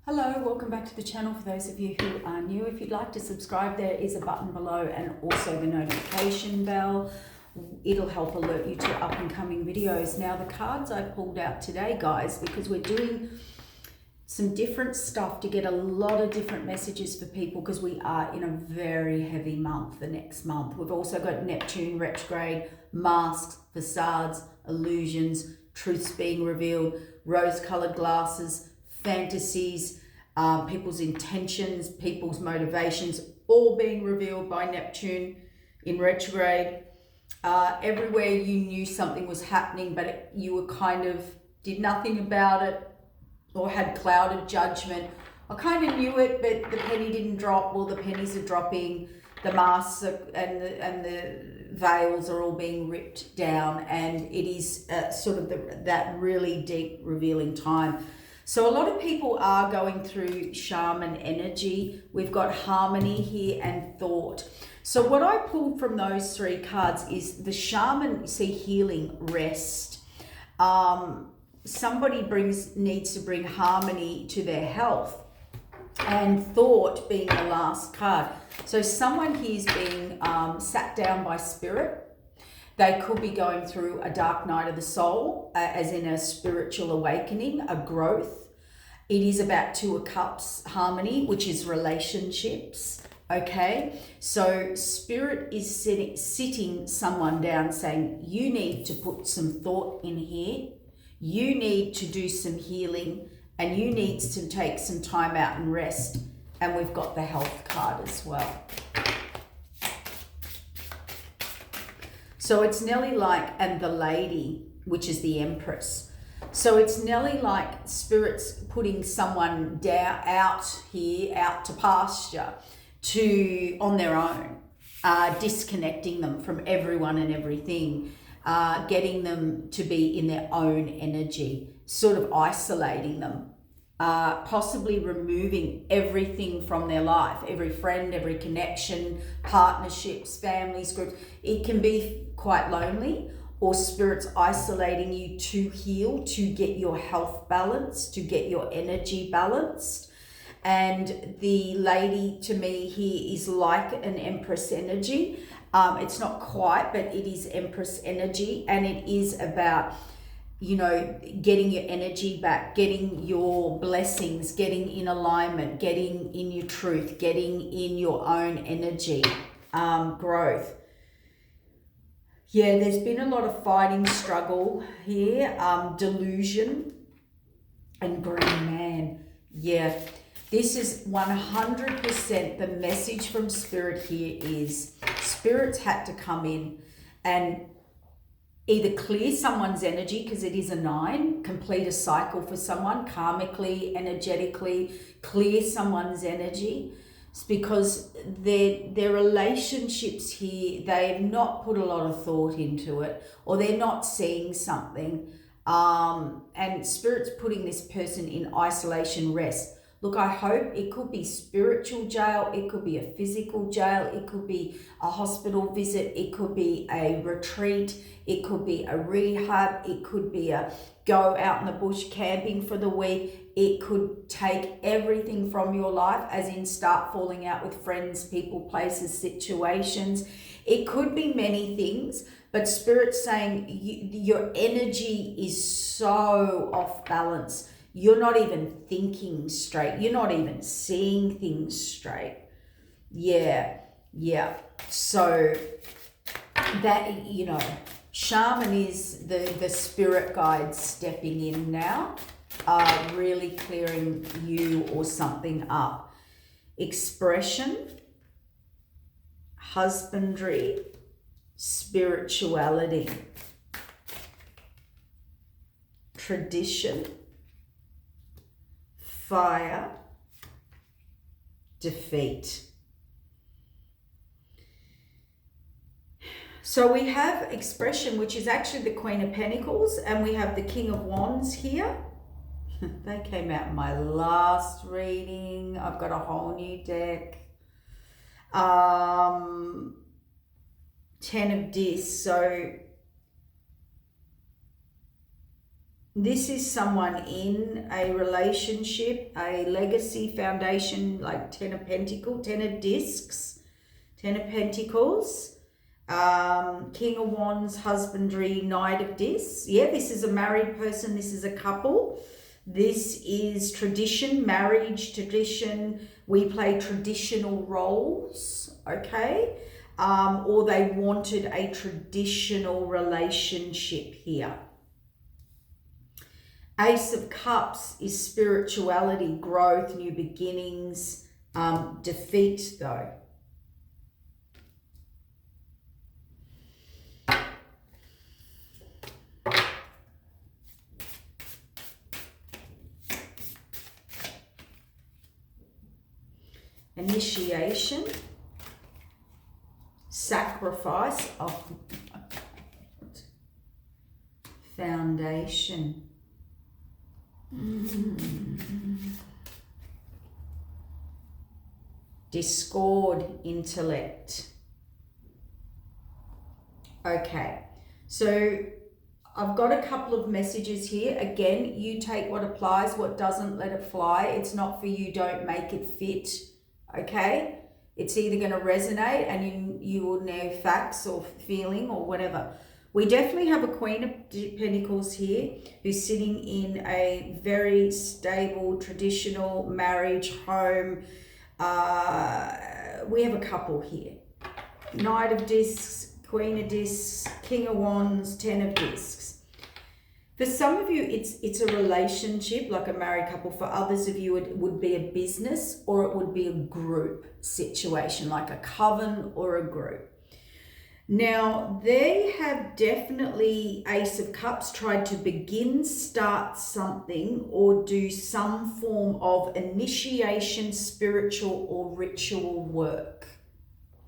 Hello, welcome back to the channel. For those of you who are new, if you'd like to subscribe, there is a button below and also the notification bell. It'll help alert you to up and coming videos. Now, the cards I pulled out today, guys, because we're doing some different stuff to get a lot of different messages for people, because we are in a very heavy month the next month. We've also got Neptune retrograde, masks, facades, illusions, truths being revealed, rose-colored glasses, fantasies, people's intentions, people's motivations, all being revealed by Neptune in retrograde. Everywhere you knew something was happening, but you were kind of did nothing about it or had clouded judgment. I kind of knew it, but the penny didn't drop. Well, the pennies are dropping. The masks and the veils are all being ripped down, and it is sort of that really deep revealing time. So a lot of people are going through shaman energy. We've got harmony here and thought. So what I pulled from those three cards is the shaman, see, healing, rest. Somebody needs to bring harmony to their health, and thought being the last card. So someone here is being sat down by spirit. They could be going through a dark night of the soul, as in a spiritual awakening, a growth. It is about Two of Cups harmony, which is relationships. Okay, so spirit is sitting someone down saying, you need to put some thought in here. You need to do some healing, and you need to take some time out and rest. And we've got the health card as well. So it's nearly like, and the lady, which is the Empress. So it's nearly like spirit's putting someone out to pasture, on their own, disconnecting them from everyone and everything, getting them to be in their own energy, sort of isolating them, possibly removing everything from their life, every friend, every connection, partnerships, families, groups. It can be quite lonely, or spirit's isolating you to heal, to get your health balanced, to get your energy balanced. And the lady to me here is like an Empress energy. It's not quite, but it is Empress energy, and it is about, you know, getting your energy back, getting your blessings, getting in alignment, getting in your truth, getting in your own energy, growth. Yeah, there's been a lot of fighting, struggle here, delusion, and green man. Yeah, this is 100% the message from spirit here is spirits had to come in and either clear someone's energy, because it is a 9, complete a cycle for someone, karmically, energetically, clear someone's energy. It's because their relationships here, they have not put a lot of thought into it, or they're not seeing something. And spirit's putting this person in isolation, rest. Look, I hope it could be spiritual jail, it could be a physical jail, it could be a hospital visit, it could be a retreat, it could be a rehab, it could be a go out in the bush camping for the week. It could take everything from your life, as in start falling out with friends, people, places, situations. It could be many things, but spirit's saying your energy is so off balance. You're not even thinking straight. You're not even seeing things straight. Yeah. So that, you know, shaman is the spirit guide stepping in now, really clearing you or something up. Expression, husbandry, spirituality, tradition, fire, defeat. So we have expression, which is actually the Queen of Pentacles, and we have the King of Wands here. They came out in my last reading. I've got a whole new deck. 10 of Discs. So This is someone in a relationship, a legacy, foundation, like Ten of Pentacles, Ten of Discs, Ten of Pentacles, King of Wands, husbandry, Knight of Discs. Yeah, this is a married person. This is a couple. This is tradition, marriage, tradition. We play traditional roles, okay? Or they wanted a traditional relationship here. Ace of Cups is spirituality, growth, new beginnings, defeat though. Initiation, sacrifice, foundation. Discord, intellect. Okay, so I've got a couple of messages here. Again, you take what applies, what doesn't, let it fly. It's not for you, don't make it fit, okay? It's either going to resonate and you will know facts or feeling or whatever. We definitely have a Queen of Pentacles here who's sitting in a very stable, traditional marriage, home. We have a couple here. Knight of Discs, Queen of Discs, King of Wands, Ten of Discs. For some of you, it's a relationship, like a married couple. For others of you, it would be a business or it would be a group situation, like a coven or a group. Now, they have definitely, Ace of Cups, tried to start something or do some form of initiation, spiritual or ritual work.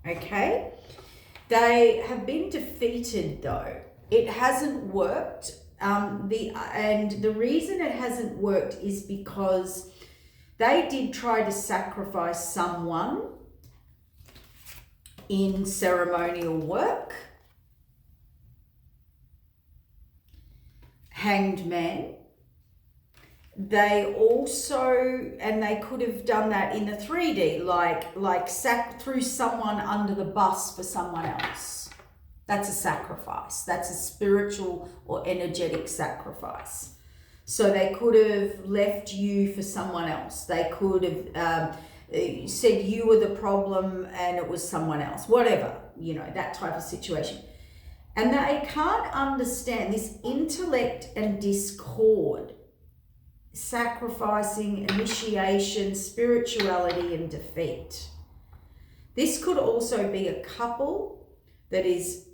Okay? They have been defeated though. It hasn't worked. And the reason it hasn't worked is because they did try to sacrifice someone in ceremonial work. Hanged Man. They also, and they could have done that in the 3D, like threw someone under the bus for someone else. That's a sacrifice. That's a spiritual or energetic sacrifice. So they could have left you for someone else. They could have said you were the problem and it was someone else. Whatever, you know, that type of situation. And they can't understand this intellect and discord, sacrificing, initiation, spirituality, and defeat. This could also be a couple that is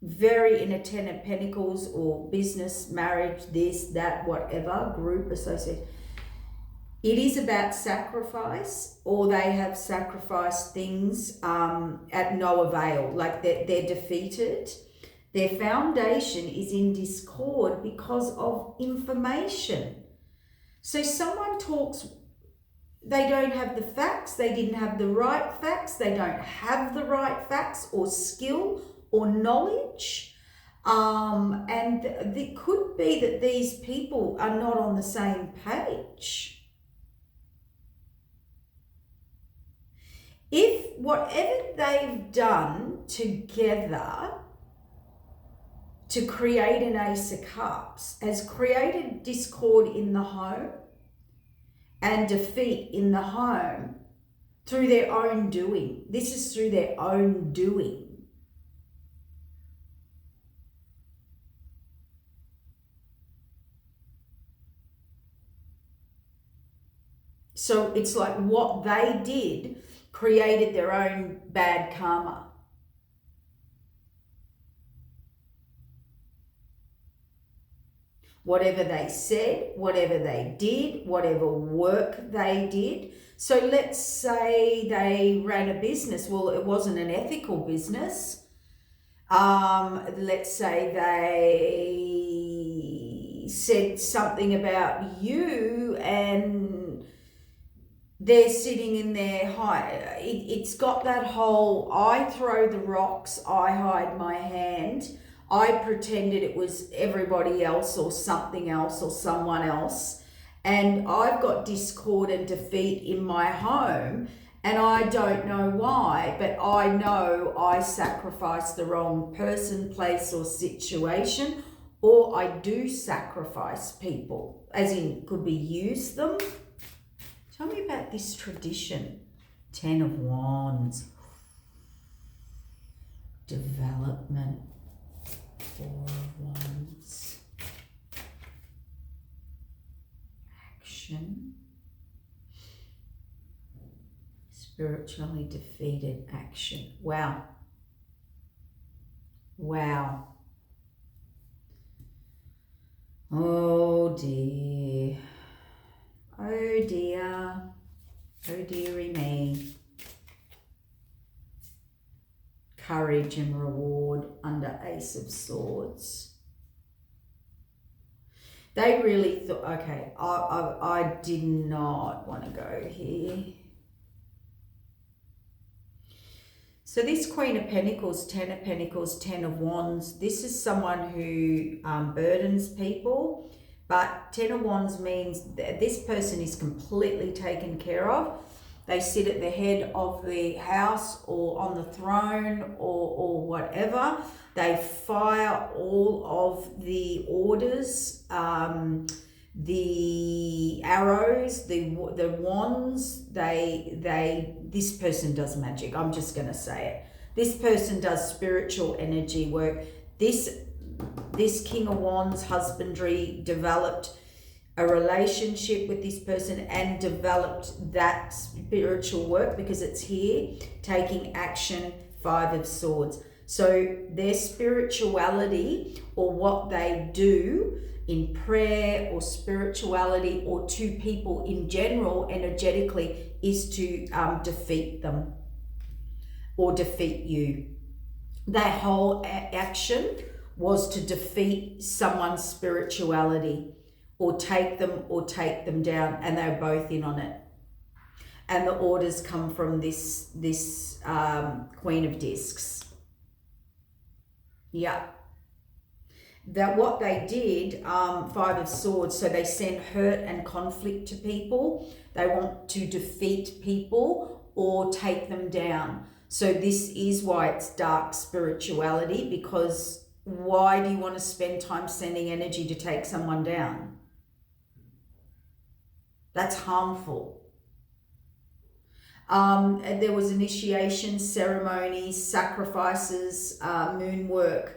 very in a Ten of Pentacles or business, marriage, this, that, whatever, group, association. It is about sacrifice, or they have sacrificed things at no avail, like they're defeated. Their foundation is in discord because of information. So someone talks, they don't have the facts, they didn't have the right facts, they don't have the right facts or skill or knowledge. And it could be that these people are not on the same page. If whatever they've done together to create an Ace of Cups has created discord in the home and defeat in the home through their own doing. This is through their own doing. So it's like what they did created their own bad karma. Whatever they said, whatever they did, whatever work they did. So let's say they ran a business. Well, it wasn't an ethical business. Let's say they said something about you and they're sitting in their high. It's got that whole, I throw the rocks, I hide my hand. I pretended it was everybody else or something else or someone else. And I've got discord and defeat in my home. And I don't know why, but I know I sacrificed the wrong person, place, or situation, or I do sacrifice people, as in could be use them. Tell me about this tradition. 10 of Wands. Development. 4 of Wands. Action. Spiritually defeated action. Wow. Wow. Oh dear. Oh dear. Oh dearie me. Courage and reward under Ace of Swords. They really thought, okay, I did not want to go here. So this Queen of Pentacles, 10 of Pentacles, 10 of Wands, this is someone who burdens people, but 10 of Wands means that this person is completely taken care of. They sit at the head of the house or on the throne or whatever. They fire all of the orders, the arrows, the wands. This person does magic. I'm just going to say it. This person does spiritual energy work. This King of Wands, husbandry, developed a relationship with this person and developed that spiritual work because it's here, taking action, 5 of Swords. So their spirituality or what they do in prayer or spirituality or to people in general energetically is to defeat them or defeat you. That whole action was to defeat someone's spirituality or take them down, and they're both in on it. And the orders come from this Queen of Discs. Yeah. That what they did, 5 of Swords, so they send hurt and conflict to people. They want to defeat people or take them down. So this is why it's dark spirituality, because why do you want to spend time sending energy to take someone down? That's harmful. There was initiation, ceremonies, sacrifices, moon work,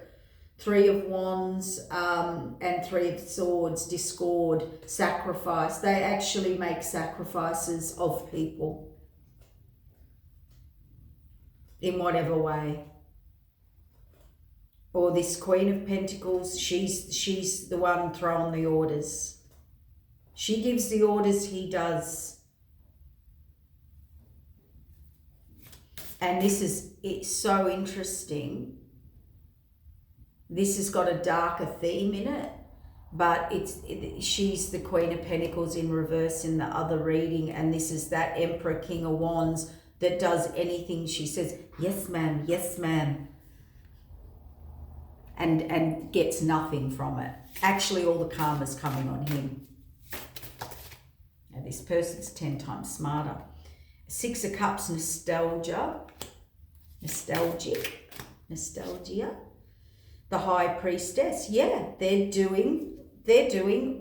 3 of Wands, and 3 of Swords, discord, sacrifice. They actually make sacrifices of people in whatever way. Or this Queen of Pentacles, she's the one throwing the orders. She gives the orders, he does. And it's so interesting. This has got a darker theme in it, but she's the Queen of Pentacles in reverse in the other reading, and this is that Emperor, King of Wands, that does anything she says, yes ma'am, yes ma'am, and gets nothing from it. Actually, all the karma's coming on him. Now this person's 10 times smarter. 6 of Cups, nostalgia. The High Priestess, yeah, they're doing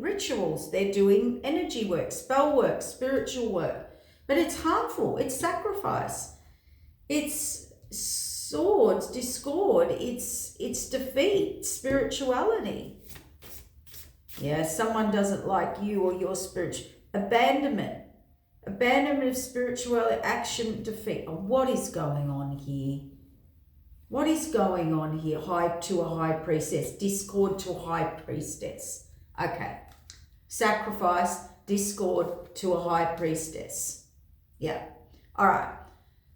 rituals, they're doing energy work, spell work, spiritual work, but it's harmful, it's sacrifice, it's swords, discord, it's defeat, spirituality. Yeah, someone doesn't like you or your abandonment of spirituality, action, defeat. What is going on here? What is going on here? To a High Priestess. Discord to a High Priestess. Okay. Sacrifice, discord to a High Priestess. Yeah. All right.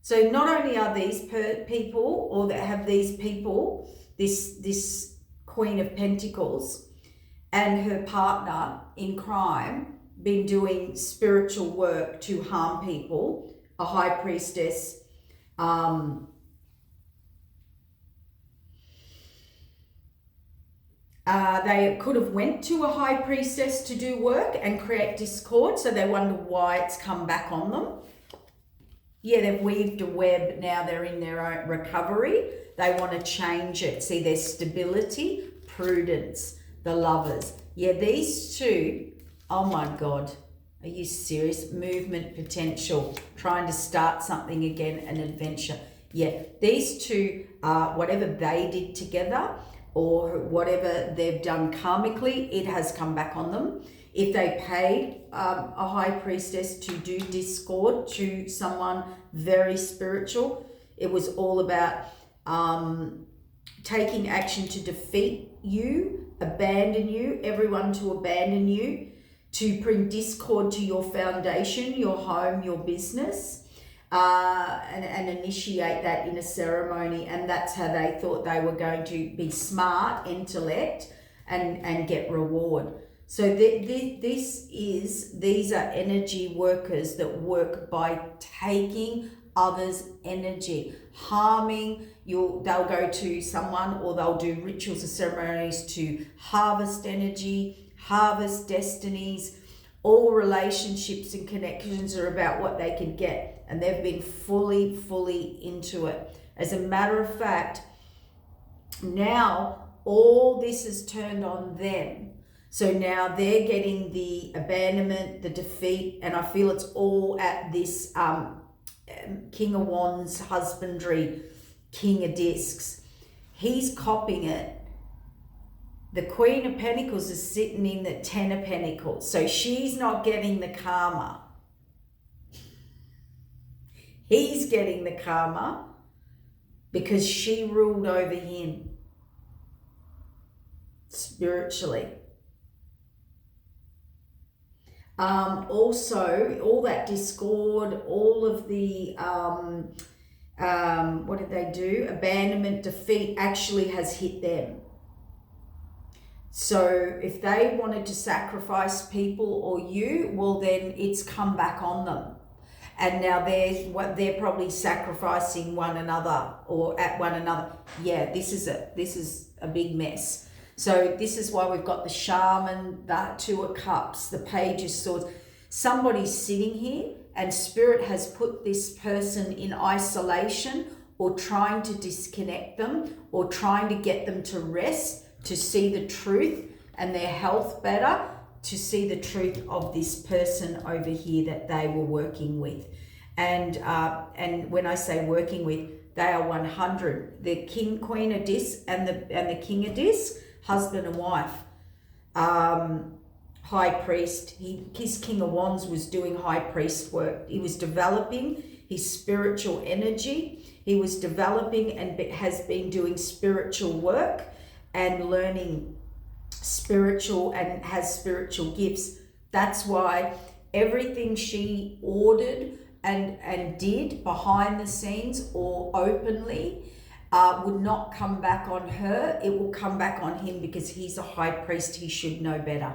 So not only are these people, or that have these people, this Queen of Pentacles and her partner in crime been doing spiritual work to harm people, a High Priestess, They could have went to a high priestess to do work and create discord, so they wonder why it's come back on them. Yeah, they've weaved a web, now they're in their own recovery. They want to change it. See, their stability, prudence, the Lovers. Yeah, these two, oh my God, are you serious? Movement potential, trying to start something again, an adventure. Yeah, these two, whatever they did together or whatever they've done karmically, it has come back on them. If they paid a high priestess to do discord to someone very spiritual, it was all about taking action to defeat you, abandon you, everyone to abandon you, to bring discord to your foundation, your home, your business, and initiate that in a ceremony. And that's how they thought they were going to be smart, intellect, and get reward. So these are energy workers that work by taking others' energy, harming. They'll go to someone, or they'll do rituals or ceremonies to harvest energy, harvest destinies. All relationships and connections are about what they can get, and they've been fully into it. As a matter of fact, now all this is turned on them. So now they're getting the abandonment, the defeat, and I feel it's all at this King of Wands, husbandry, King of Discs. He's copying it. The Queen of Pentacles is sitting in the Ten of Pentacles. So she's not getting the karma. He's getting the karma because she ruled over him spiritually. Also, all that discord, all of the, what did they do? Abandonment, defeat actually has hit them. So if they wanted to sacrifice people or you, well then it's come back on them. And now they're probably sacrificing one another or at one another. Yeah, this is a big mess. So this is why we've got the Shaman, the Two of Cups, the Page of Swords. Somebody's sitting here and Spirit has put this person in isolation or trying to disconnect them or trying to get them to rest, to see the truth and their health better, to see the truth of this person over here that they were working with. And when I say working with, they are 100. The King, Queen of Discs and the King of Discs, husband and wife. High priest. His King of Wands was doing high priest work. He was developing his spiritual energy. He was developing and has been doing spiritual work and learning spiritual and has spiritual gifts. That's why everything she ordered and did behind the scenes or openly would not come back on her. It will come back on him because he's a high priest. He should know better.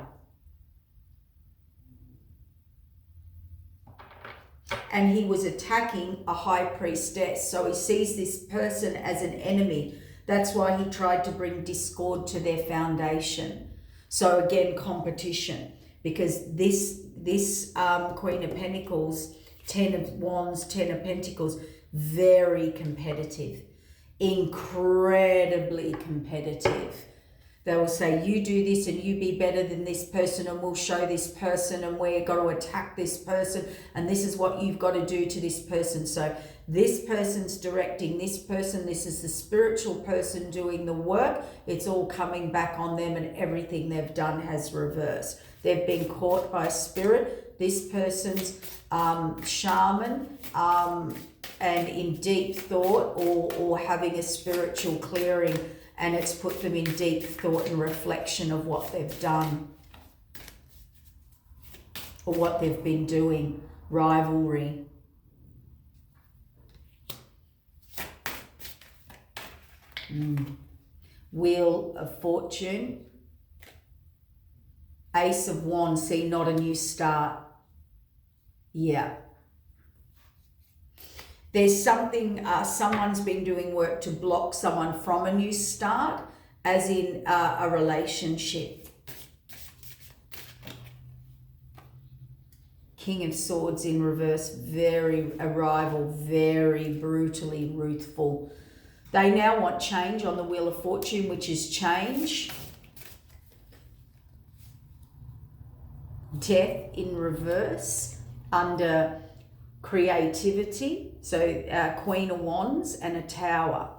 And he was attacking a high priestess. So he sees this person as an enemy. That's why he tried to bring discord to their foundation. So again, competition. Because this Queen of Pentacles, Ten of Wands, Ten of Pentacles, very competitive. Incredibly competitive. They will say, you do this and you be better than this person and we'll show this person and we're going to attack this person and this is what you've got to do to this person. So this person's directing this person. This is the spiritual person doing the work. It's all coming back on them and everything they've done has reversed. They've been caught by spirit. This person's shaman and in deep thought or having a spiritual clearing, and it's put them in deep thought and reflection of what they've done or what they've been doing. Rivalry. Wheel of Fortune. Ace of Wands. See, not a new start. Yeah. There's something, someone's been doing work to block someone from a new start, as in a relationship. King of Swords in reverse, very arrival, very brutally ruthful. They now want change on the Wheel of Fortune, which is change. Death in reverse under creativity. So Queen of Wands and a Tower.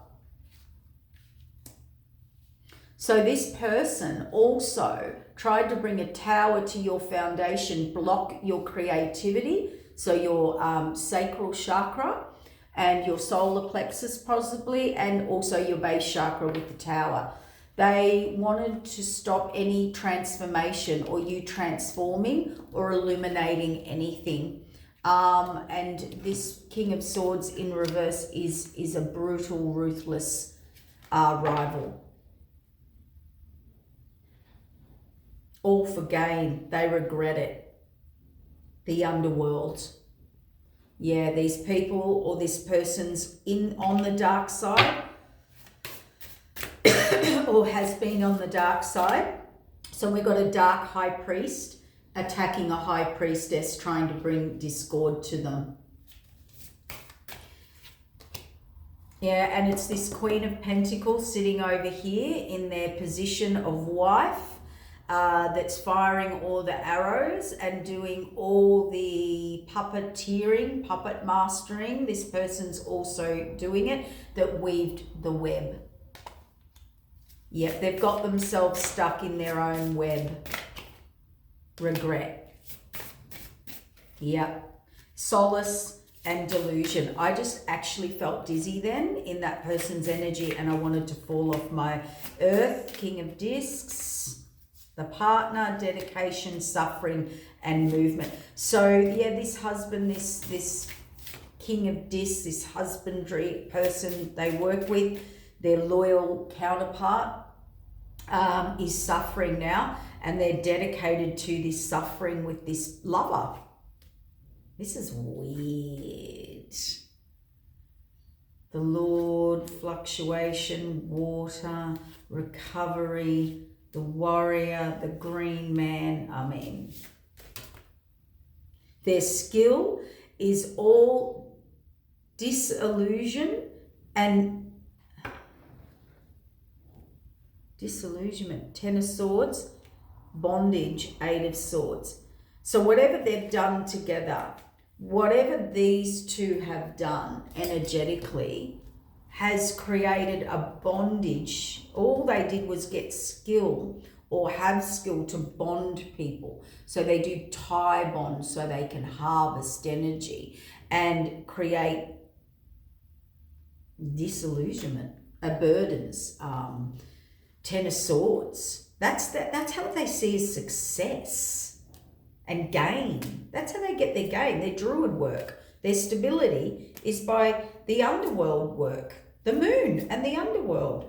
So this person also tried to bring a tower to your foundation, block your creativity, so your sacral chakra and your solar plexus possibly, and also your base chakra with the tower. They wanted to stop any transformation or you transforming or illuminating anything. And this King of Swords in reverse is a brutal, ruthless rival. All for gain. They regret it. The underworld. Yeah, these people or this person's on the dark side or has been on the dark side. So we've got a dark high priest attacking a high priestess, trying to bring discord to them. Yeah, and it's this Queen of Pentacles sitting over here in their position of wife. That's firing all the arrows and doing all the puppeteering, puppet mastering. This person's also doing it, that weaved the web. Yep, they've got themselves stuck in their own web. Regret. Yep. Solace and delusion. I just actually felt dizzy then in that person's energy, and I wanted to fall off my earth. King of Discs. The partner, dedication, suffering, and movement. So yeah, this husband, this King of Discs, this husbandry person they work with, their loyal counterpart, is suffering now, and they're dedicated to this suffering with this lover. This is weird. The Lord, fluctuation, water, recovery, the warrior, the green man. I mean, their skill is all disillusion and disillusionment. Ten of Swords, bondage, Eight of Swords. So whatever they've done together, whatever these two have done energetically, has created a bondage. All they did was get skill or have skill to bond people. So they do tie bonds so they can harvest energy and create disillusionment, burdens. Ten of Swords. That's how they see as success and gain. That's how they get their gain, their druid work. Their stability is by the underworld work, the moon and the underworld,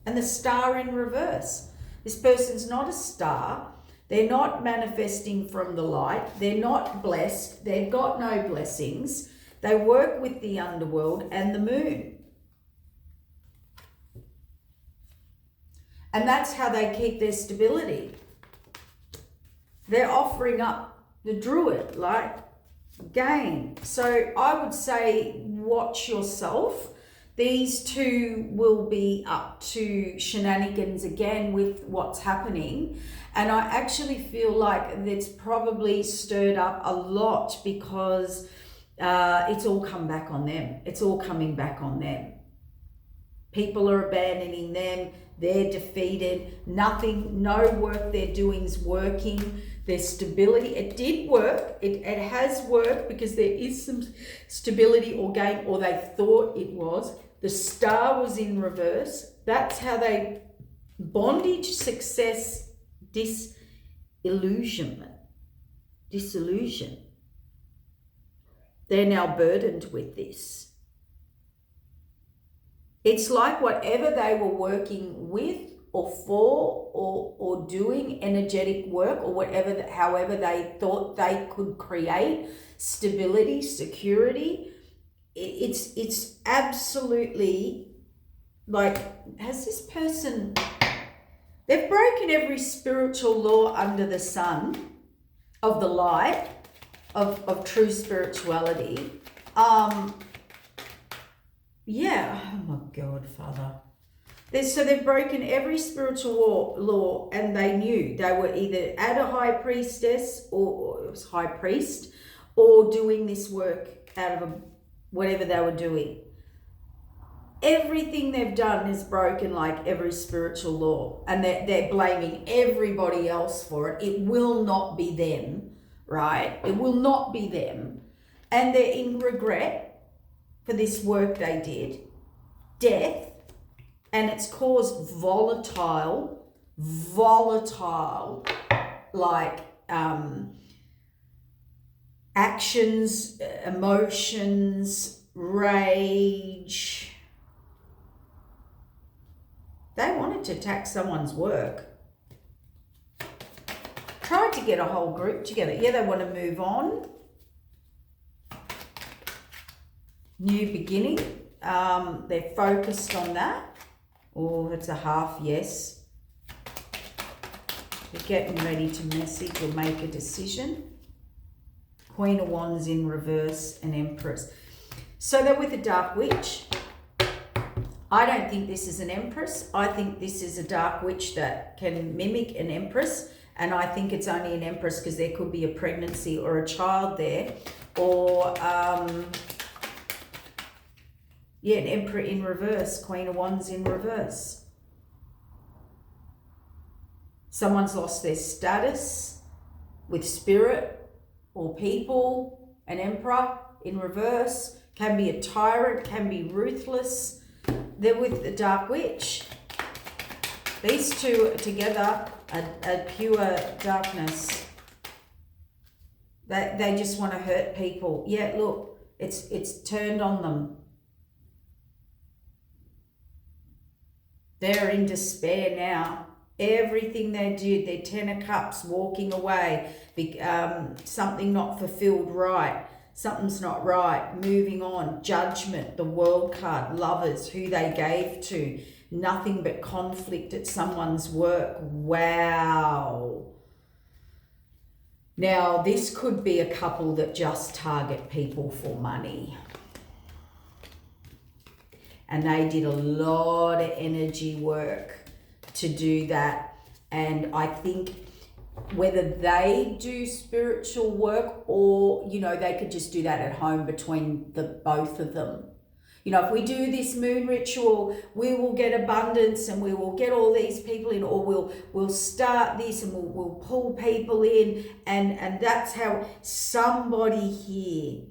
and the star in reverse. This person's not a star. They're not manifesting from the light. They're not blessed. They've got no blessings. They work with the underworld and the moon. And that's how they keep their stability. They're offering up the druid, like, gain. So I would say watch yourself. These two will be up to shenanigans again with what's happening. And I actually feel like it's probably stirred up a lot because it's all come back on them. It's all coming back on them. People are abandoning them. They're defeated. Nothing, no work they're doing is working. Their stability, it did work. It has worked because there is some stability or gain, or they thought it was. The star was in reverse. That's how they bondage, success, disillusion. They're now burdened with this. It's like whatever they were working with or for or doing energetic work or whatever, however they thought they could create stability, security, it's absolutely like, has this person They've broken every spiritual law under the sun of the light of true spirituality. Yeah, oh my God, Father. So they've broken every spiritual law, and they knew they were either at a high priestess or it was high priest, or doing this work out of whatever they were doing. Everything they've done is broken, like every spiritual law, and they're blaming everybody else for it. It will not be them, right? It will not be them. And they're in regret for this work they did, death, and it's caused volatile, like actions, emotions, rage. They wanted to attack someone's work. Tried to get a whole group together. Yeah, they want to move on. New beginning. They're focused on that. Oh, it's a half yes. They're getting ready to message or make a decision. Queen of Wands in reverse and Empress. So they're with a Dark Witch. I don't think this is an Empress. I think this is a Dark Witch that can mimic an Empress. And I think it's only an Empress because there could be a pregnancy or a child there. Or, an Emperor in reverse. Queen of Wands in reverse. Someone's lost their status with spirit or people. An Emperor in reverse. Can be a tyrant, can be ruthless. They're with the Dark Witch. These two together are pure darkness. They just want to hurt people. Yeah, look, it's turned on them. They're in despair now. Everything they did, their Ten of Cups, walking away, something not fulfilled right. Something's not right. Moving on. Judgment, the World card, lovers, who they gave to. Nothing but conflict at someone's work. Wow. Now, this could be a couple that just target people for money. And they did a lot of energy work to do that. And I think whether they do spiritual work or, they could just do that at home between the both of them. If we do this moon ritual, we will get abundance and we will get all these people in, or we'll start this and we'll pull people in. And that's how somebody here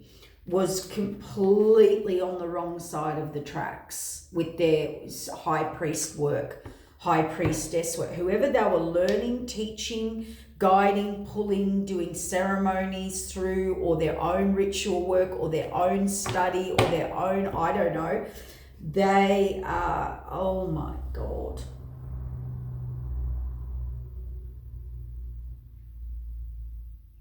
was completely on the wrong side of the tracks with their high priest work. High priestess work, whoever they were learning, teaching, guiding, pulling, doing ceremonies through, or their own ritual work, or their own study, or their own, I don't know, they are, oh my God.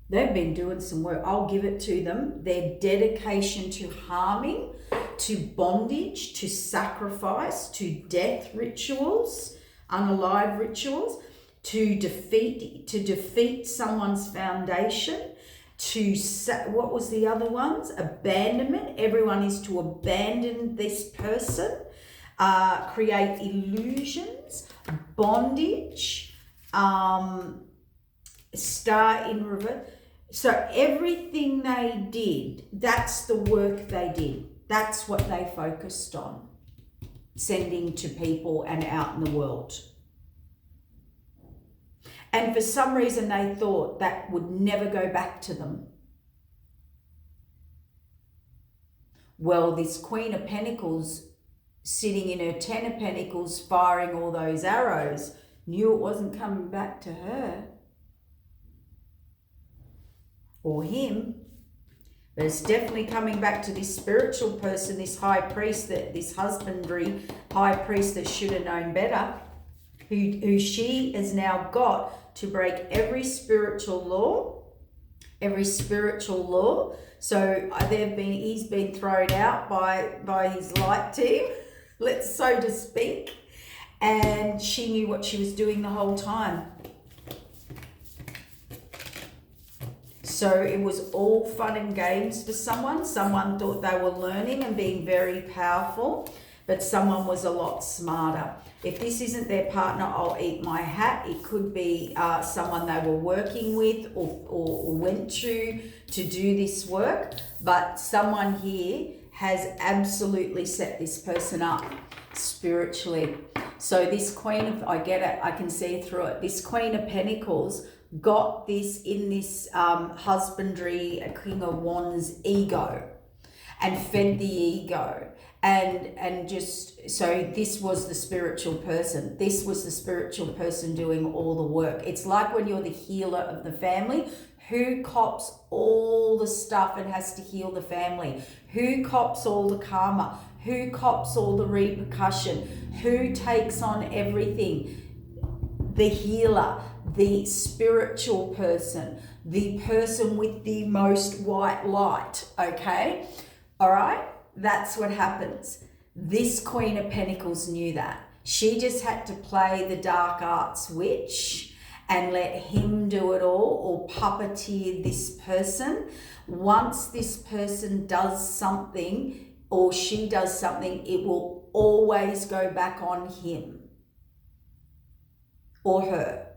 They've been doing some work. I'll give it to them. Their dedication to harming, to bondage, to sacrifice, to death rituals, unalive rituals, to defeat someone's foundation, what was the other ones? Abandonment. Everyone is to abandon this person, create illusions, bondage, star in reverse. So everything they did, that's the work they did. That's what they focused on, sending to people and out in the world. And for some reason they thought that would never go back to them. Well, this Queen of Pentacles sitting in her Ten of Pentacles firing all those arrows knew it wasn't coming back to her or him. But it's definitely coming back to this spiritual person, this high priest, this husbandry high priest that should have known better, who she has now got to break every spiritual law. So he's been thrown out by his light team, so to speak. and she knew what she was doing the whole time. So it was all fun and games for someone. Someone thought they were learning and being very powerful, but someone was a lot smarter. If this isn't their partner, I'll eat my hat. It could be someone they were working with or went to do this work, but someone here has absolutely set this person up spiritually. So this Queen of, I get it, I can see through it. This Queen of Pentacles got this in this husbandry, a King of Wands ego, and fed the ego. And just, so this was the spiritual person. This was the spiritual person doing all the work. It's like when you're the healer of the family, who cops all the stuff and has to heal the family? Who cops all the karma? Who cops all the repercussion? Who takes on everything? The healer, the spiritual person, the person with the most white light, okay? All right? That's what happens. This Queen of Pentacles knew that. She just had to play the dark arts witch and let him do it all, or puppeteer this person. Once this person does something or she does something, it will always go back on him or her.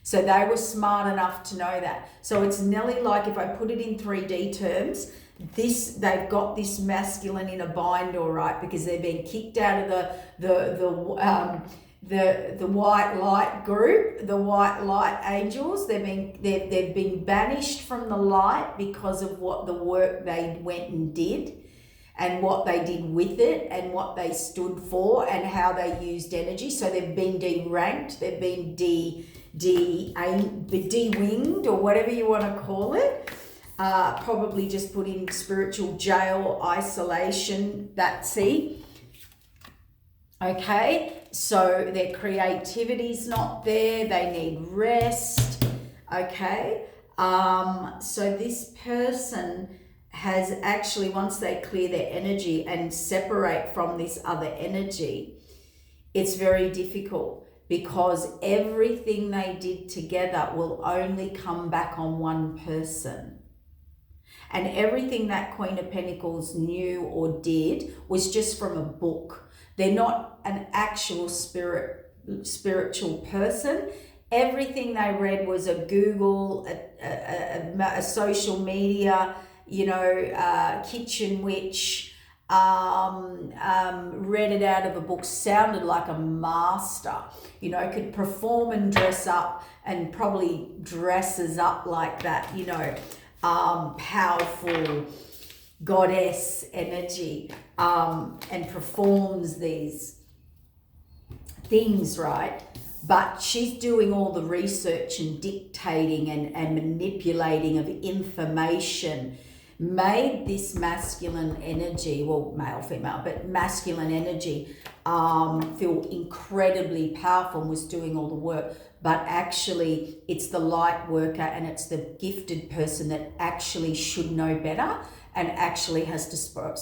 So they were smart enough to know that. So it's nearly like, if I put it in 3D terms, they've got this masculine in a bind, all right, because they're being kicked out of the white light group, the white light angels. They've been banished from the light because of what the work they went and did, and what they did with it, and what they stood for, and how they used energy. So they've been de-ranked, they've been de-winged, or whatever you want to call it. Probably just put in spiritual jail, isolation, that's it. Okay, so their creativity's not there, they need rest. Okay, so this person has actually, once they clear their energy and separate from this other energy, it's very difficult, because everything they did together will only come back on one person. And everything that Queen of Pentacles knew or did was just from a book. They're not an actual spiritual person. Everything they read was a Google, a social media, kitchen witch, read it out of a book, sounded like a master, could perform and dress up, and probably dresses up like that, powerful goddess energy, and performs these things, right? But she's doing all the research and dictating and manipulating of information, made this masculine energy, well, male, female, but masculine energy, feel incredibly powerful, and was doing all the work. But actually, it's the light worker, and it's the gifted person that actually should know better, and actually has to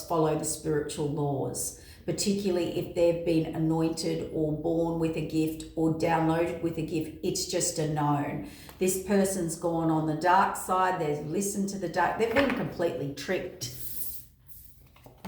follow the spiritual laws, particularly if they've been anointed or born with a gift or downloaded with a gift. It's just a known. This person's gone on the dark side. They've listened to the dark. They've been completely tricked.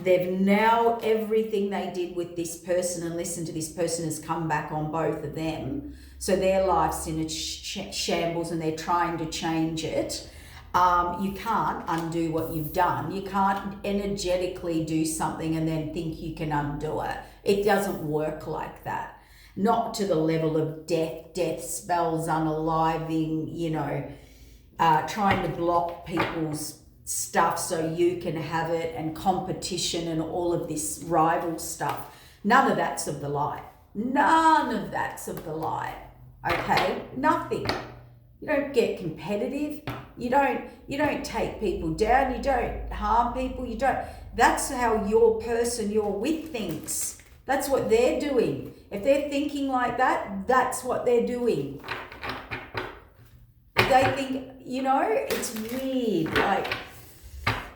They've now, everything they did with this person and listened to this person has come back on both of them. So their life's in a shambles, and they're trying to change it. You can't undo what you've done. You can't energetically do something and then think you can undo it. It doesn't work like that. Not to the level of death spells, unaliving, trying to block people's stuff so you can have it, and competition and all of this rival stuff. None of that's of the light. None of that's of the light. Okay? Nothing. You don't get competitive. You don't take people down. You don't harm people. You don't. That's how your person you're with thinks. That's what they're doing. If they're thinking like that, that's what they're doing. If they think, it's weird. Like,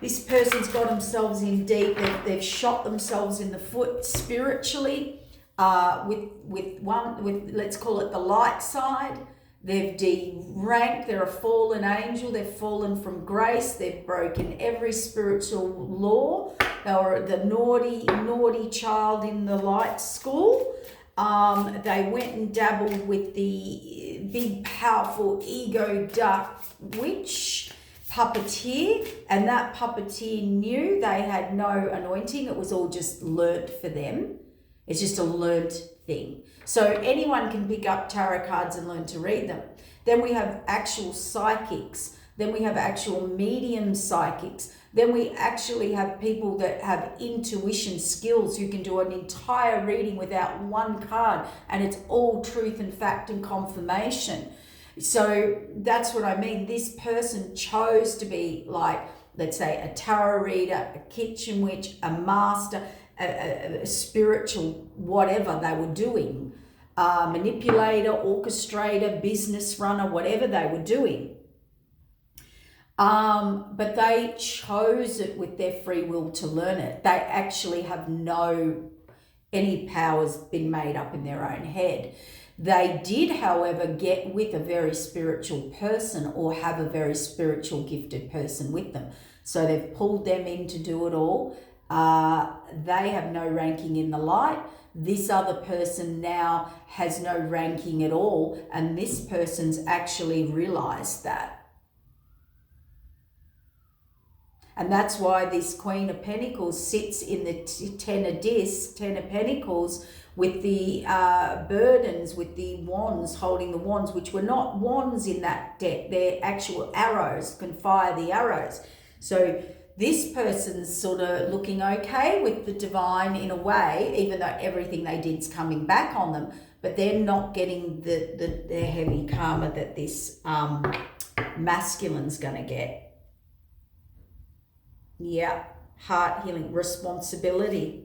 this person's got themselves in deep. They've shot themselves in the foot spiritually. with let's call it the light side. They've deranked, they're a fallen angel, they've fallen from grace, they've broken every spiritual law. They were the naughty child in the light school. They went and dabbled with the big, powerful ego dark witch puppeteer, and that puppeteer knew they had no anointing. It was all just learnt for them. It's just a learnt thing. So anyone can pick up tarot cards and learn to read them. Then we have actual psychics. Then we have actual medium psychics. Then we actually have people that have intuition skills who can do an entire reading without one card, and it's all truth and fact and confirmation. So that's what I mean. This person chose to be like, let's say, a tarot reader, a kitchen witch, a master, a spiritual whatever they were doing, manipulator, orchestrator, business runner, whatever they were doing. But they chose it with their free will to learn it. They actually have any powers been made up in their own head. They did, however, get with a very spiritual person or have a very spiritual gifted person with them. So they've pulled them in to do it all. They have no ranking in the light. This other person now has no ranking at all, and this person's actually realized that. And that's why this Queen of Pentacles sits in the Ten of Pentacles, with the burdens, with the wands, holding the wands, which were not wands in that deck. They're actual arrows, can fire the arrows. So this person's sort of looking okay with the divine in a way, even though everything they did's coming back on them, but they're not getting the heavy karma that this masculine's going to get. Yeah, heart healing, responsibility,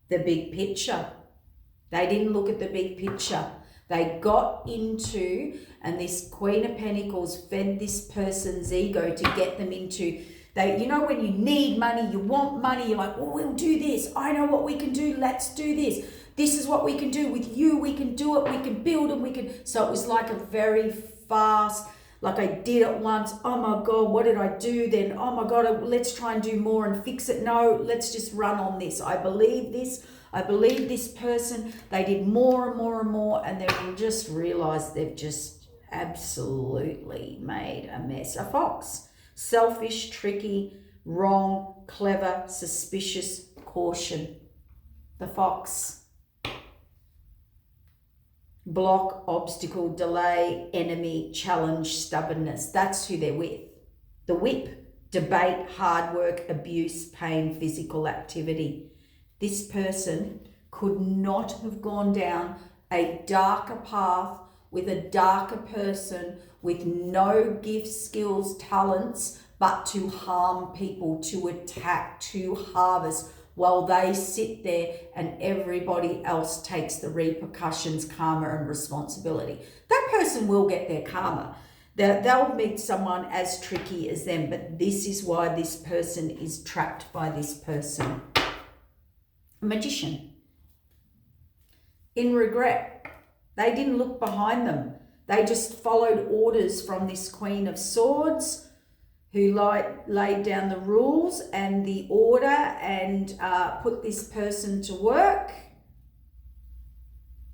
the big picture. They didn't look at the big picture. They got into, and this Queen of Pentacles fed this person's ego to get them into, you know, when you need money, you want money, you're like, well, we'll do this. I know what we can do. Let's do this. This is what we can do with you. We can do it. We can build and we can. So it was like a very fast, like I did it once. Oh my God, what did I do then? Oh my God, let's try and do more and fix it. No, let's just run on this. I believe this. I believe this person. They did more and more and more, and they've just realized they've just absolutely made a mess. A fox. Selfish, tricky, wrong, clever, suspicious, caution. The fox. Block, obstacle, delay, enemy, challenge, stubbornness. That's who they're with. The whip, debate, hard work, abuse, pain, physical activity. This person could not have gone down a darker path with a darker person with no gifts, skills, talents, but to harm people, to attack, to harvest, while they sit there and everybody else takes the repercussions, karma and responsibility. That person will get their karma. They'll meet someone as tricky as them, but this is why this person is trapped by this person. A magician. In regret, they didn't look behind them. They just followed orders from this Queen of Swords, who laid down the rules and the order and put this person to work.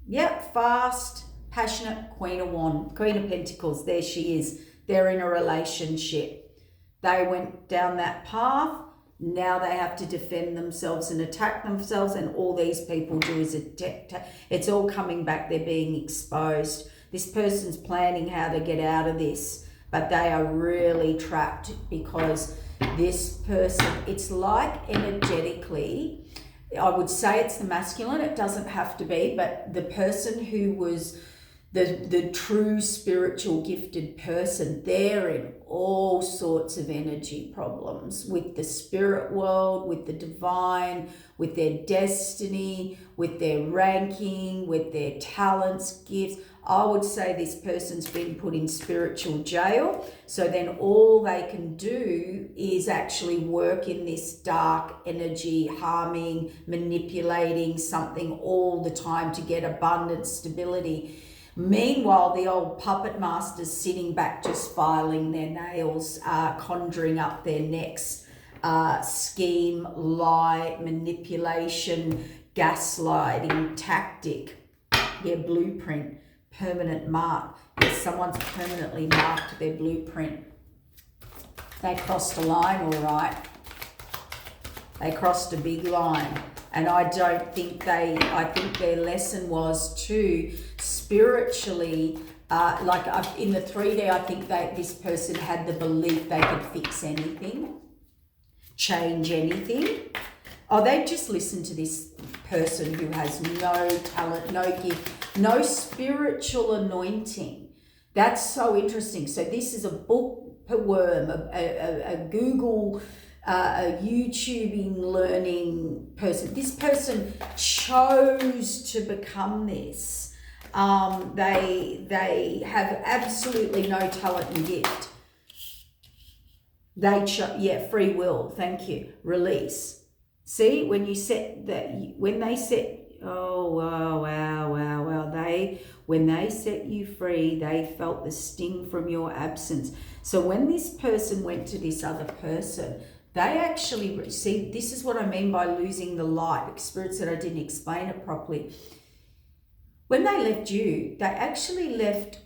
Yep, fast, passionate Queen of Pentacles. There she is. They're in a relationship. They went down that path. Now they have to defend themselves and attack themselves, and all these people do is attack. It's all coming back. They're being exposed. This person's planning how to get out of this, but they are really trapped because this person, it's like energetically, I would say it's the masculine, it doesn't have to be, but the person who was the true spiritual gifted person, they're in all sorts of energy problems with the spirit world, with the divine, with their destiny, with their ranking, with their talents, gifts. I would say this person's been put in spiritual jail. So then all they can do is actually work in this dark energy, harming, manipulating something all the time to get abundance, stability. Meanwhile, the old puppet master's sitting back just filing their nails, conjuring up their next scheme, lie, manipulation, gaslighting, tactic, blueprint, permanent mark. Yes, someone's permanently marked their blueprint. They crossed a line, all right. They crossed a big line. And I think their lesson was to spiritually, in the 3D, I think this person had the belief they could fix anything, change anything. Oh, they just listen to this person who has no talent, no gift, no spiritual anointing. That's so interesting. So this is a bookworm, a Google, a YouTubing learning person. This person chose to become this. They have absolutely no talent and gift. Free will. Thank you. Release. See, when they set, when they set you free, they felt the sting from your absence. So when this person went to this other person, they actually, see, this is what I mean by losing the light. Spirit said I didn't explain it properly. When they left you, they actually left,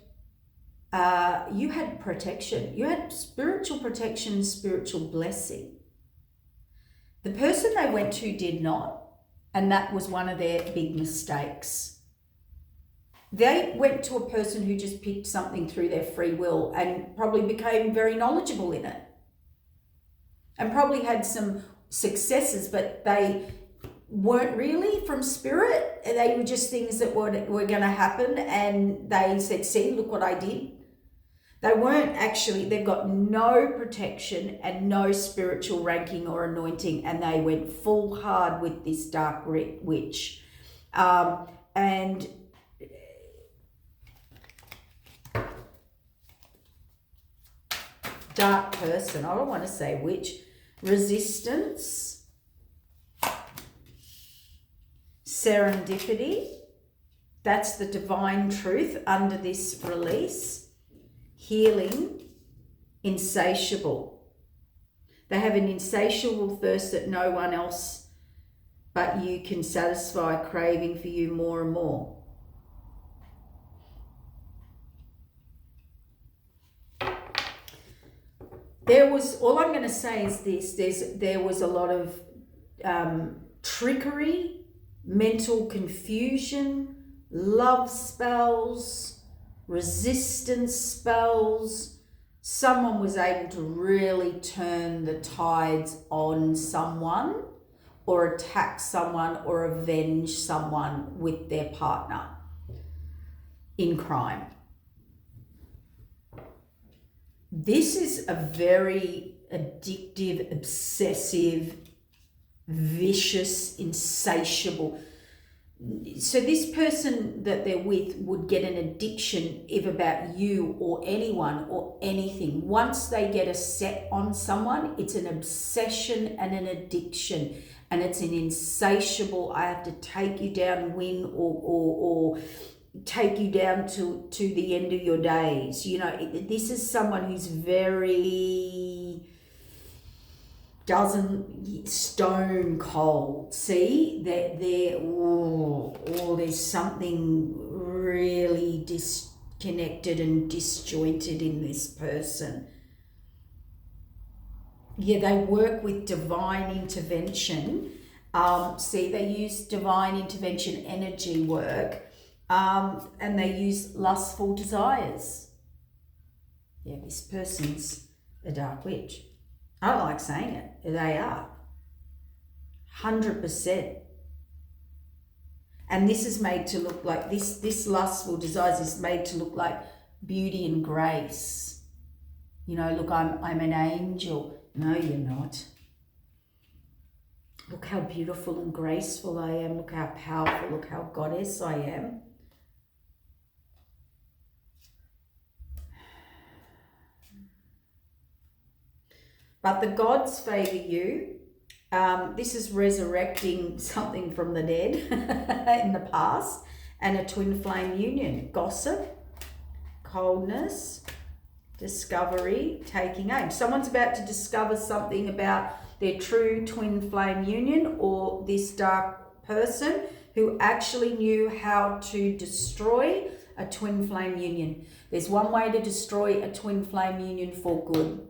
you had protection. You had spiritual protection, spiritual blessing. The person they went to did not, and that was one of their big mistakes. They went to a person who just picked something through their free will and probably became very knowledgeable in it and probably had some successes, but they weren't really from spirit. They were just things that were going to happen, and they said, see, look what I did. They weren't actually, they've got no protection and no spiritual ranking or anointing, and they went full hard with this dark witch. And dark person, I don't want to say witch, resistance, serendipity, that's the divine truth under this release. Healing, insatiable. They have an insatiable thirst that no one else but you can satisfy, craving for you more and more. All I'm going to say is this, there was a lot of trickery, mental confusion, love spells, resistance spells. Someone was able to really turn the tides on someone or attack someone or avenge someone with their partner in crime. This is a very addictive, obsessive, vicious, insatiable. So this person that they're with would get an addiction if about you or anyone or anything. Once they get a set on someone, it's an obsession and an addiction, and it's an insatiable, I have to take you down, win or take you down to the end of your days. You know, this is someone who's very stone cold. See, there's something really disconnected and disjointed in this person. Yeah, they work with divine intervention. See, they use divine intervention energy work, and they use lustful desires. Yeah, this person's a dark witch. I don't like saying it. They are. 100%. And this is made to look like, this lustful desires is made to look like beauty and grace. You know, look, I'm an angel. No, you're not. Look how beautiful and graceful I am. Look how powerful, look how goddess I am. But the gods favor you. This is resurrecting something from the dead in the past, and a twin flame union. Gossip, coldness, discovery, taking aim. Someone's about to discover something about their true twin flame union, or this dark person who actually knew how to destroy a twin flame union. There's one way to destroy a twin flame union for good.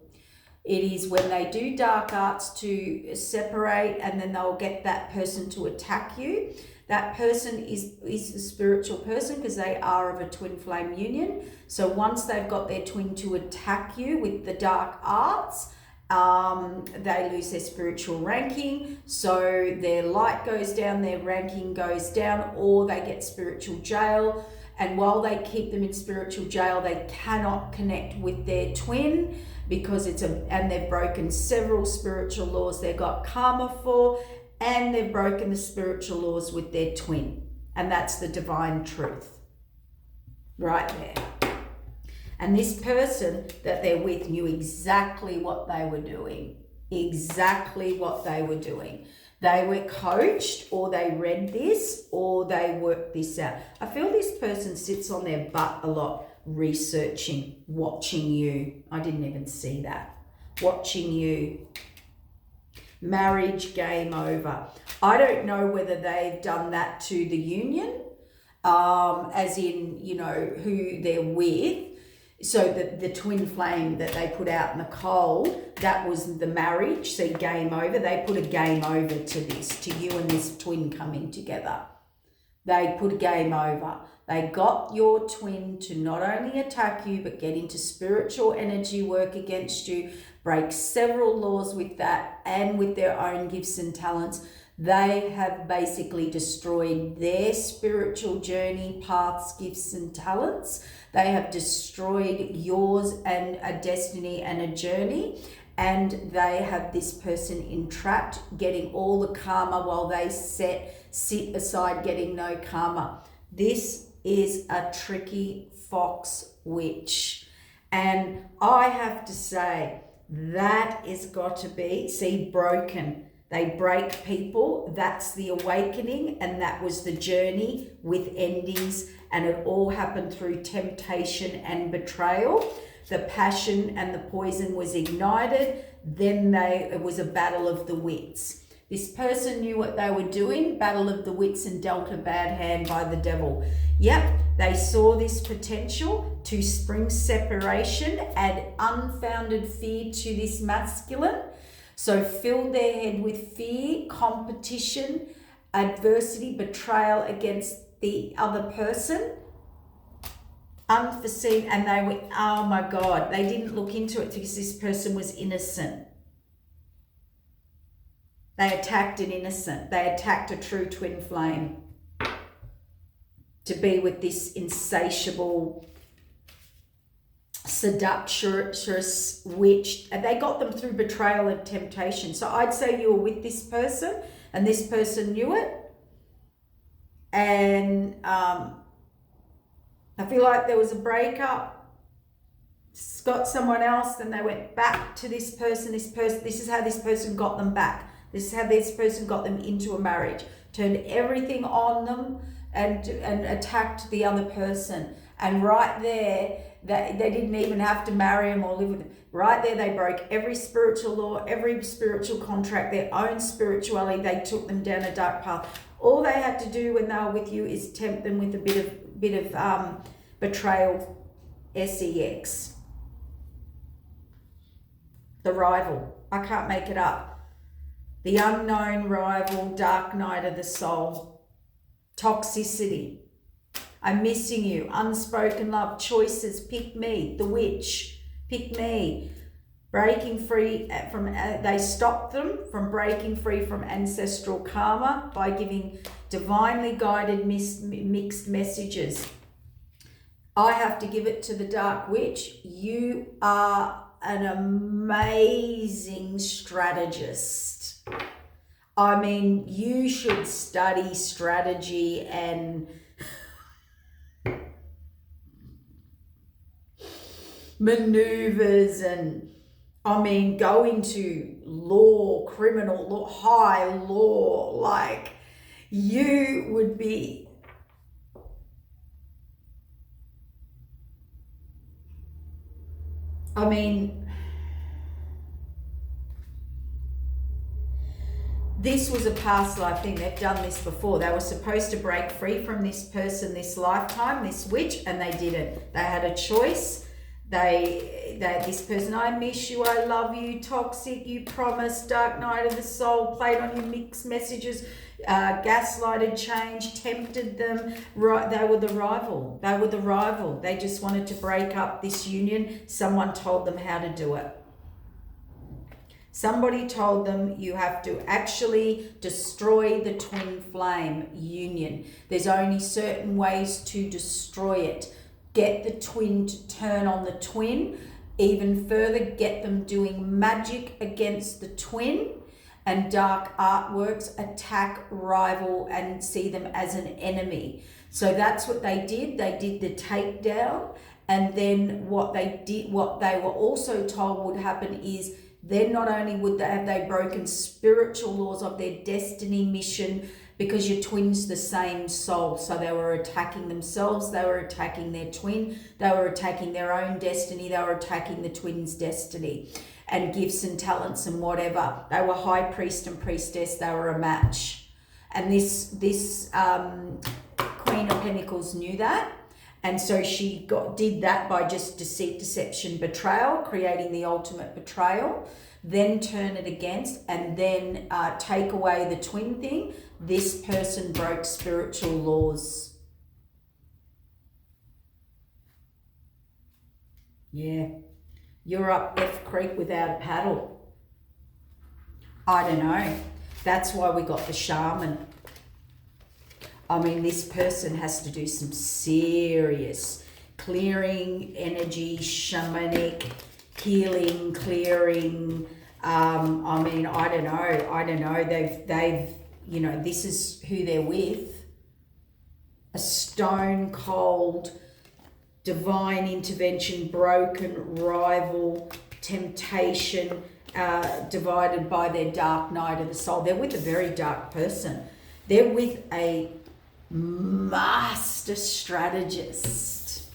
It is when they do dark arts to separate, and then they'll get that person to attack you. That person is a spiritual person, because they are of a twin flame union. So once they've got their twin to attack you with the dark arts, they lose their spiritual ranking. So their light goes down, their ranking goes down, or they get spiritual jail. And while they keep them in spiritual jail, they cannot connect with their twin, because and they've broken several spiritual laws they've got karma for, and they've broken the spiritual laws with their twin. And that's the divine truth right there. And this person that they're with knew exactly what they were doing. Exactly what they were doing. They were coached, or they read this, or they worked this out. I feel this person sits on their butt a lot, researching, watching you. I didn't even see that. Watching you. Marriage, game over. I don't know whether they've done that to the union, as in, you know, who they're with. So the twin flame that they put out in the cold, that was the marriage. So game over. They put a game over to this, to you and this twin coming together. They put a game over. They got your twin to not only attack you, but get into spiritual energy work against you, break several laws with that, and with their own gifts and talents. They have basically destroyed their spiritual journey, paths, gifts, and talents. They have destroyed yours and a destiny and a journey. And they have this person entrapped, getting all the karma while they sit aside, getting no karma. This is a tricky fox witch. And I have to say, that is got to be, see, broken. They break people. That's the awakening, and that was the journey with endings, and it all happened through temptation and betrayal. The passion and the poison was ignited. Then it was a battle of the wits. This person knew what they were doing, battle of the wits, and dealt a bad hand by the devil. Yep, they saw this potential to spring separation, add unfounded fear to this masculine. So filled their head with fear, competition, adversity, betrayal against the other person. Unforeseen, and they went, oh my God, they didn't look into it because this person was innocent. They attacked an innocent. They attacked a true twin flame to be with this insatiable, seductress witch. And they got them through betrayal and temptation. So I'd say you were with this person, and this person knew it. And I feel like there was a breakup, got someone else, then they went back to this person. This is how this person got them back. This is how this person got them into a marriage, turned everything on them and attacked the other person. And right there, they didn't even have to marry him or live with him. Right there, they broke every spiritual law, every spiritual contract, their own spirituality. They took them down a dark path. All they had to do when they were with you is tempt them with a bit of betrayal, sex. The rival. I can't make it up. The unknown rival, dark night of the soul. Toxicity. I'm missing you. Unspoken love. Choices. Pick me. The witch. Pick me. Breaking free from, they stopped them from breaking free from ancestral karma by giving divinely guided mixed messages. I have to give it to the dark witch. You are an amazing strategist. I mean, you should study strategy and maneuvers, and I mean, go into law, criminal law, high law, like you would be, I mean, this was a past life thing. They've done this before. They were supposed to break free from this person this lifetime, this witch, and they didn't. They had a choice. This person, I miss you, I love you, toxic, you promised, dark night of the soul, played on your mixed messages, gaslighted, changed, tempted them. Right, they were the rival. They were the rival. They just wanted to break up this union. Someone told them how to do it. Somebody told them you have to actually destroy the twin flame union. There's only certain ways to destroy it. Get the twin to turn on the twin. Even further, get them doing magic against the twin and dark artworks, attack, rival, and see them as an enemy. So that's what they did. They did the takedown. And then what they were also told would happen is then not only would have they broken spiritual laws of their destiny mission, because your twin's the same soul. So they were attacking themselves, they were attacking their twin, they were attacking their own destiny, they were attacking the twin's destiny and gifts and talents and whatever. They were high priest and priestess, they were a match. And this Queen of Pentacles knew that. And so she did that by just deceit, deception, betrayal, creating the ultimate betrayal, then turn it against, and then take away the twin thing. This person broke spiritual laws. Yeah. You're up F Creek without a paddle. I don't know. That's why we got the shaman. I mean, this person has to do some serious clearing, energy, shamanic, healing, clearing. I mean, I don't know. They've, you know, this is who they're with. A stone cold, divine intervention, broken, rival, temptation, divided by their dark night of the soul. They're with a very dark person. They're with a master strategist.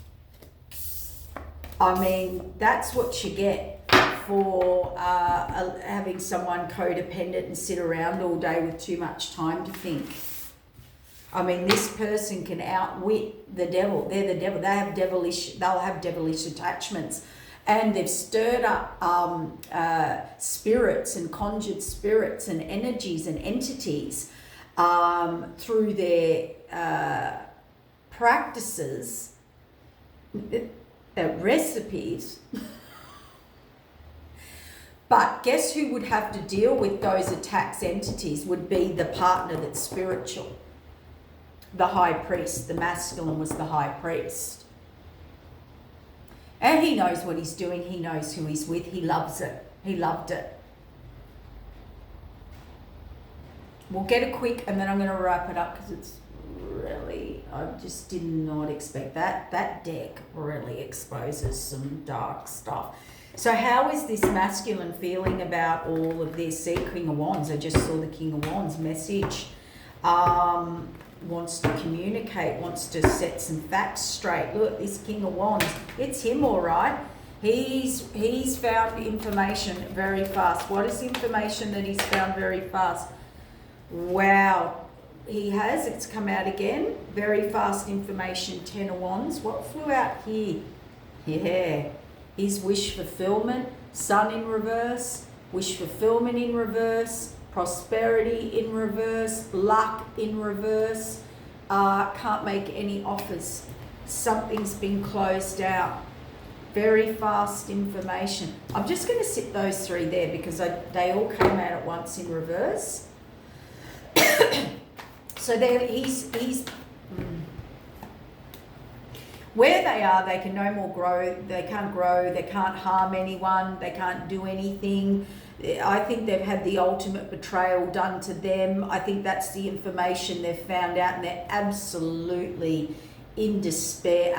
I mean, that's what you get for having someone codependent and sit around all day with too much time to think. I mean, this person can outwit the devil. They're the devil. They'll have devilish attachments. And they've stirred up spirits and conjured spirits and energies and entities through their practices, recipes. But guess who would have to deal with those attacks entities would be the partner that's spiritual. The high priest, the masculine was the high priest. And he knows what he's doing. He knows who he's with. He loves it. He loved it. We'll get it quick and then I'm going to wrap it up because it's really, I just did not expect that. That deck really exposes some dark stuff. So how is this masculine feeling about all of this? See, King of Wands. I just saw the King of Wands message. Wants to communicate, wants to set some facts straight. Look, this King of Wands, it's him all right. He's found information very fast. What is information that he's found very fast? Wow, he has. It's come out again. Very fast information, 10 of Wands. What flew out here? Yeah, his wish fulfillment, Sun in reverse, wish fulfillment in reverse, prosperity in reverse, luck in reverse, can't make any offers. Something's been closed out. Very fast information. I'm just going to sit those three there because they all came out at once in reverse. So there, he's where they are, they can no more grow. They can't harm anyone, they can't do anything. I think they've had the ultimate betrayal done to them. I think that's the information they've found out, and they're absolutely in despair.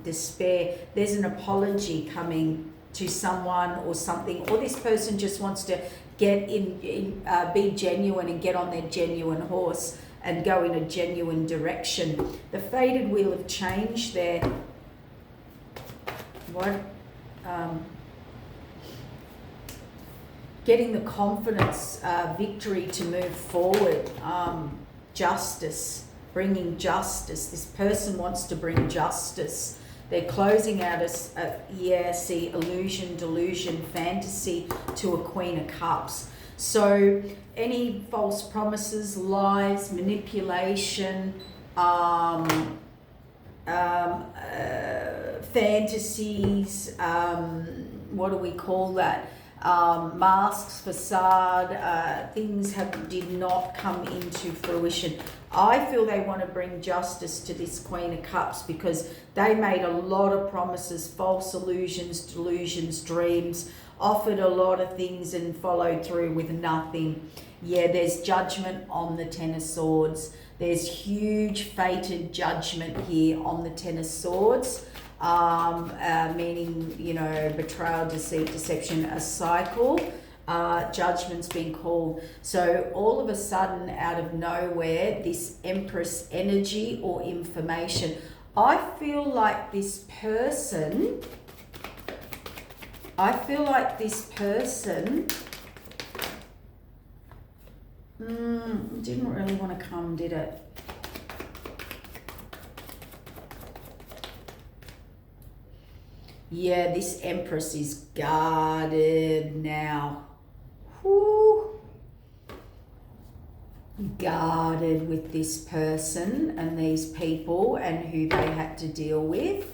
There's an apology coming to someone or something, or this person just wants to get be genuine and get on their genuine horse and go in a genuine direction. The faded wheel of change there. What? Getting the confidence, victory to move forward. Justice, bringing justice. This person wants to bring justice. They're closing out illusion, delusion, fantasy to a Queen of Cups. So any false promises, lies, manipulation, fantasies, what do we call that? Masks, facade, things did not come into fruition. I feel they want to bring justice to this Queen of Cups because they made a lot of promises, false illusions, delusions, dreams, offered a lot of things and followed through with nothing. Yeah, there's judgment on the Ten of Swords. There's huge fated judgment here on the Ten of Swords. Meaning, you know, betrayal, deceit, deception, a cycle. Judgment's been called. So all of a sudden, out of nowhere, this Empress energy or information. I feel like this person didn't really want to come, did it? Yeah, this Empress is guarded now. Whew. Guarded with this person and these people and who they had to deal with.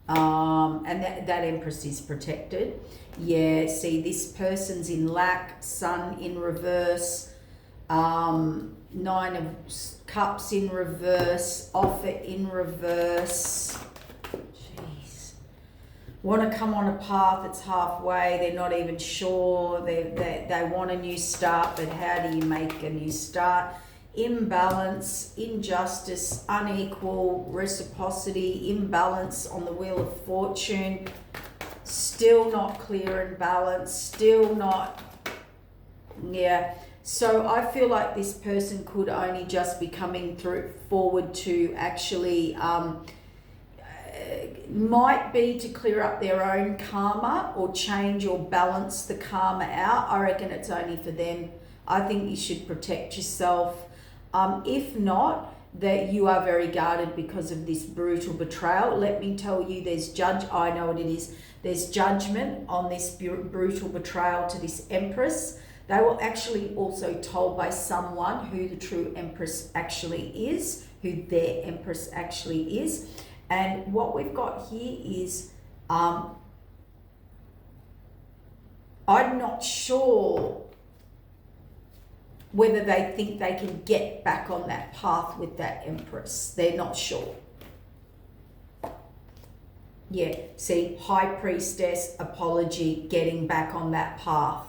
And that Empress is protected. Yeah, see, this person's in lack, Sun in reverse, Nine of Cups in reverse, Offer in reverse. Want to come on a path that's halfway, they're not even sure, they want a new start, but how do you make a new start? Imbalance, injustice, unequal, reciprocity, imbalance on the Wheel of Fortune, still not clear and balanced, still not, yeah. So I feel like this person could only just be coming forward to actually, might be to clear up their own karma or change or balance the karma out. I reckon it's only for them. I think you should protect yourself. If not, that you are very guarded because of this brutal betrayal. Let me tell you, I know what it is. There's judgment on this brutal betrayal to this Empress. They were actually also told by someone who the true Empress actually is, who their Empress actually is. And what we've got here is, I'm not sure whether they think they can get back on that path with that Empress. They're not sure. Yeah, see, High Priestess, apology, getting back on that path.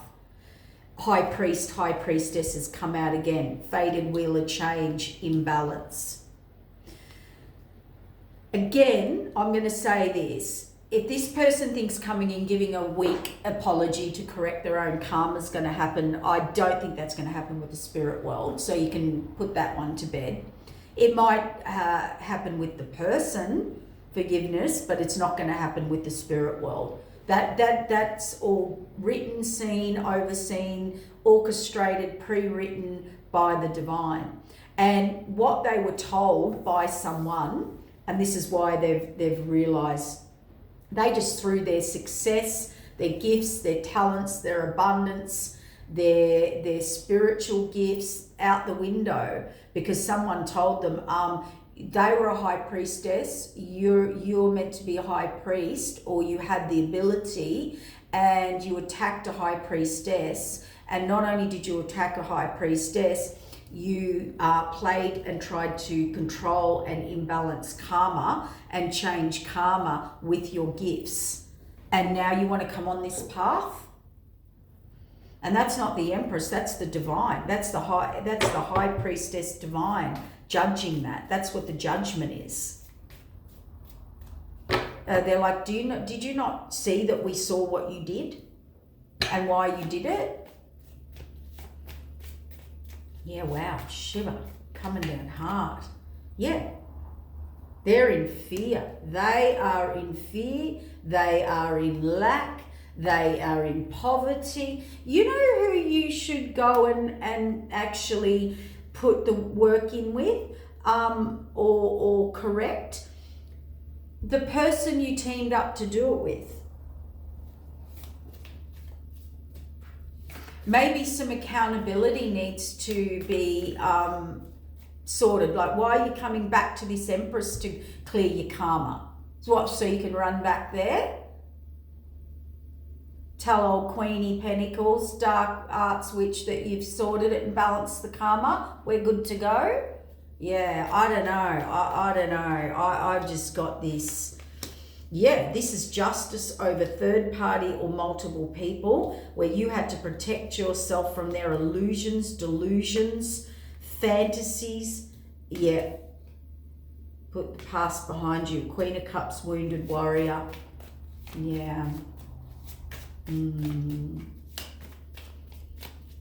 High Priest, High Priestess has come out again. Faded Wheel of Change, imbalance. Again, I'm going to say this. If this person thinks coming in giving a weak apology to correct their own karma is going to happen, I don't think that's going to happen with the spirit world. So you can put that one to bed. It might happen with the person, forgiveness, but it's not going to happen with the spirit world. That's all written, seen, overseen, orchestrated, pre-written by the divine. And what they were told by someone, and this is why they've realized, they just threw their success, their gifts, their talents, their abundance, their spiritual gifts out the window because someone told them they were a high priestess, you're meant to be a high priest, or you had the ability, and you attacked a high priestess. And not only did you attack a high priestess, you played and tried to control and imbalance karma and change karma with your gifts. And now you want to come on this path? And that's not the Empress, that's the divine. That's the high priestess divine judging that. That's what the judgment is. they're like, did you not see that we saw what you did and why you did it? Yeah, wow, shiver, coming down hard. Yeah, they're in fear. They are in fear. They are in lack. They are in poverty. You know who you should go and actually put the work in with, or correct? The person you teamed up to do it with. Maybe some accountability needs to be sorted. Like, why are you coming back to this Empress to clear your karma? So you can run back there? Tell old Queenie Pentacles, Dark Arts Witch, that you've sorted it and balanced the karma. We're good to go? Yeah, I don't know. I don't know. I've just got this. Yeah, this is justice over third party or multiple people, where you had to protect yourself from their illusions, delusions, fantasies. Yeah. Put the past behind you. Queen of Cups, wounded warrior. Yeah.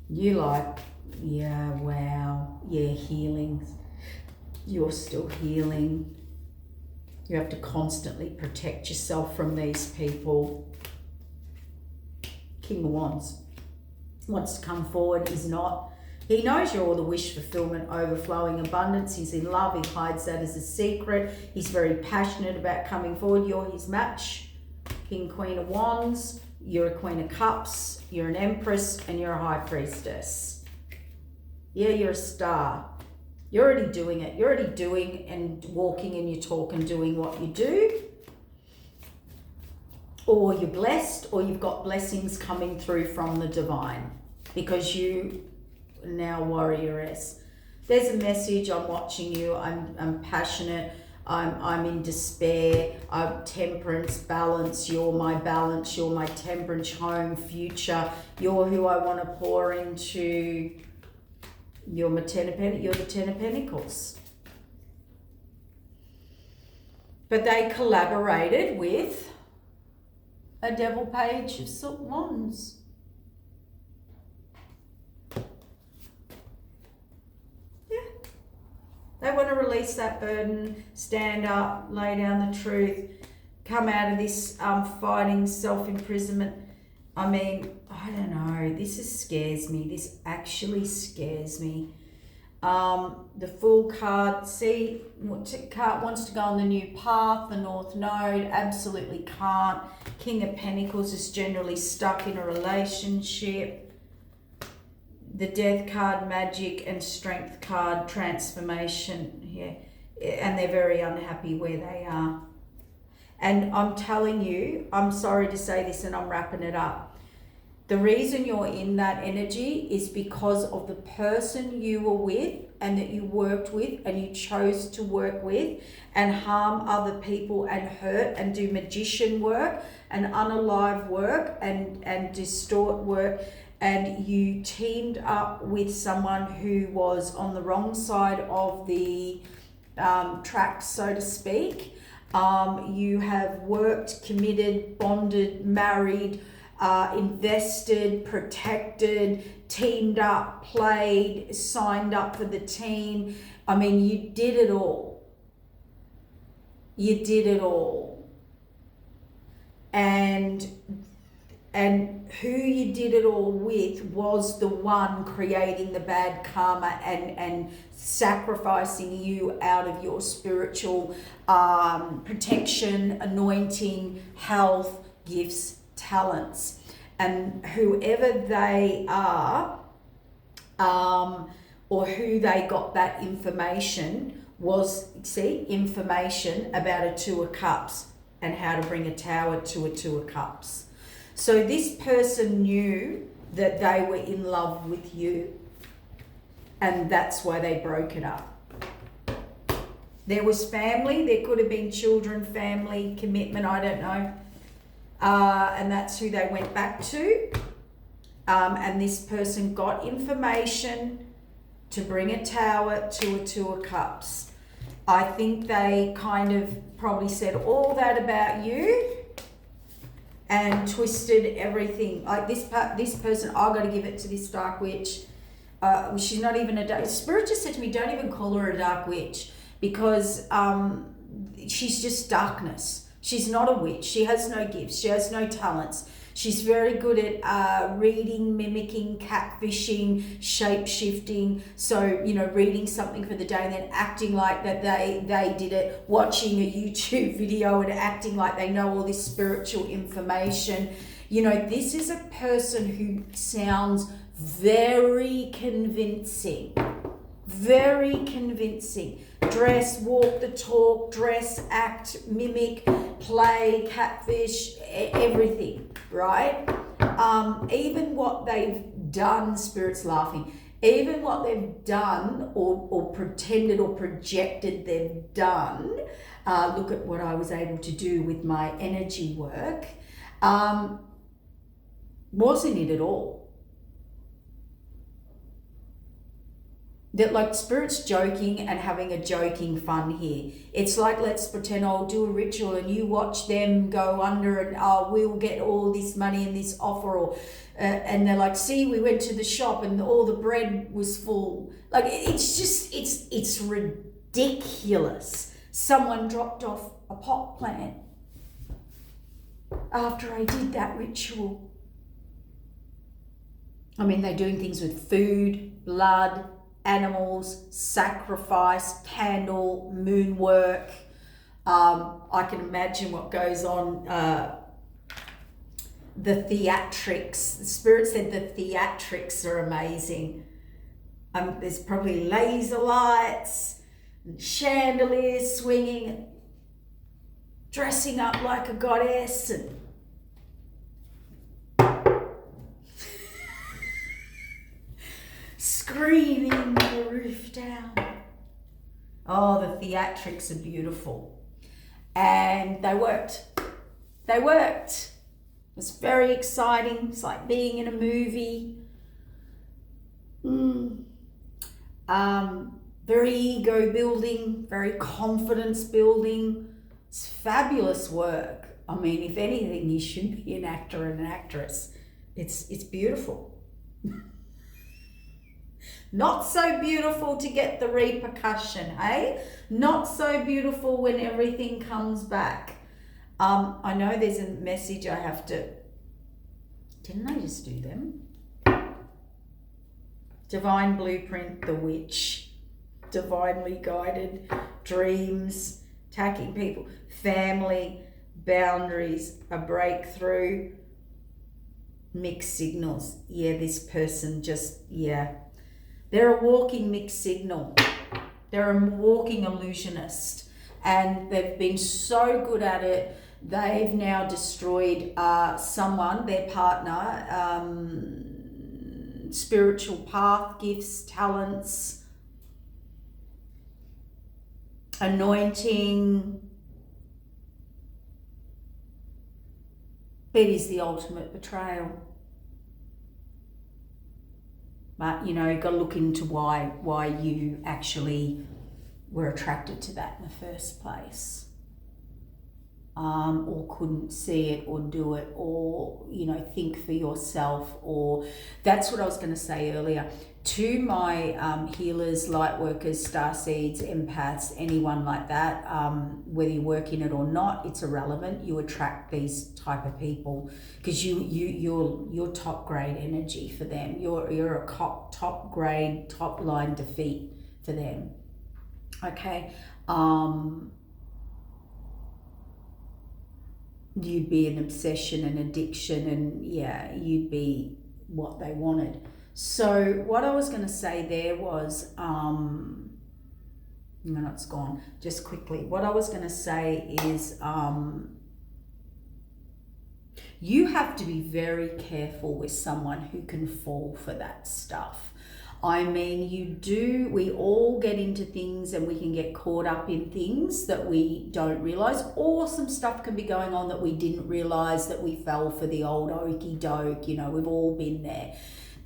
You like, yeah, wow. Yeah, healing. You're still healing. You have to constantly protect yourself from these people. King of Wands wants to come forward, is not. He knows you're all the wish fulfillment, overflowing abundance. He's in love. He hides that as a secret. He's very passionate about coming forward. You're his match. King, Queen of Wands. You're a Queen of Cups. You're an Empress, and you're a High Priestess. Yeah, you're a star. You're already doing it. You're already doing and walking and you talk and doing what you do. Or you're blessed, or you've got blessings coming through from the divine, because you are now warrioress. There's a message. I'm watching you. I'm passionate. I'm in despair. I'm temperance, balance. You're my balance. You're my temperance, home, future. You're who I want to pour into. You're the Ten of Pentacles. But they collaborated with a Devil Page of Wands. Yeah. They want to release that burden, stand up, lay down the truth, come out of this fighting, self-imprisonment. I mean, I don't know. This scares me. This actually scares me. The Fool card. See, card wants to go on the new path, the North Node. Absolutely can't. King of Pentacles is generally stuck in a relationship. The Death card, Magic, and Strength card, Transformation. Yeah, and they're very unhappy where they are. And I'm telling you, I'm sorry to say this and I'm wrapping it up. The reason you're in that energy is because of the person you were with and that you worked with and you chose to work with and harm other people and hurt and do magician work and unalive work and distort work, and you teamed up with someone who was on the wrong side of the tracks, so to speak. You have worked, committed, bonded, married, invested, protected, teamed up, played, signed up for the team. I mean, you did it all. You did it all. And who you did it all with was the one creating the bad karma and sacrificing you out of your spiritual protection, anointing, health, gifts, talents. And whoever they are, or who they got that information was, information about a Two of Cups and how to bring a tower to a Two of Cups. So this person knew that they were in love with you, and that's why they broke it up. There was family, there could have been children, family, commitment, I don't know. And that's who they went back to. And this person got information to bring a tower to a Two of Cups. I think they kind of probably said all that about you and twisted everything. Like this person, I've got to give it to this dark witch. She's not even a dark. Spirit just said to me, don't even call her a dark witch, because she's just darkness. She's not a witch. She has no gifts. She has no talents. She's very good at reading, mimicking, catfishing, shape-shifting. So, reading something for the day and then acting like that they did it, watching a YouTube video and acting like they know all this spiritual information. This is a person who sounds very convincing. Very convincing. Dress, walk the talk, dress, act, mimic, play, catfish, everything, right? Even what they've done, Spirit's laughing, even what they've done or pretended or projected they've done, look at what I was able to do with my energy work, wasn't it at all. That like Spirit's joking and having a joking fun here. It's like, let's pretend I'll do a ritual and you watch them go under and we'll get all this money and this offer, or and they're like, see, we went to the shop and all the bread was full. Like it's just, it's ridiculous. Someone dropped off a pot plant after I did that ritual. I mean, they're doing things with food, blood, animals, sacrifice, candle, moon work. I can imagine what goes on. The theatrics. The Spirit said the theatrics are amazing. There's probably laser lights, and chandeliers swinging, dressing up like a goddess, and screaming the roof down. Oh, the theatrics are beautiful. And they worked. They worked. It was very exciting. It's like being in a movie. Very ego building, very confidence building. It's fabulous work. I mean, if anything, you should be an actor and an actress. It's beautiful. Not so beautiful to get the repercussion, hey? Not so beautiful when everything comes back. I know there's a message I have to... Didn't I just do them? Divine blueprint, the witch. Divinely guided, dreams, attacking people, family, boundaries, a breakthrough, mixed signals. Yeah, this person just, yeah. They're a walking mixed signal. They're a walking illusionist, and they've been so good at it. They've now destroyed someone, their partner, spiritual path, gifts, talents, anointing. It is the ultimate betrayal. But, you've got to look into why you actually were attracted to that in the first place. Or couldn't see it or do it, or, think for yourself. Or that's what I was going to say earlier. To my healers, light workers, starseeds, empaths, anyone like that, whether you work in it or not, it's irrelevant. You attract these type of people because you're top grade energy for them. You're a top grade, top line defeat for them. Okay. You'd be an obsession, an addiction, and yeah, you'd be what they wanted. So what I was going to say there was, no, it's gone. Just quickly, what I was going to say is, you have to be very careful with someone who can fall for that stuff. I mean, we all get into things and we can get caught up in things that we don't realize, or some stuff can be going on that we didn't realize, that we fell for the old okey doke, we've all been there.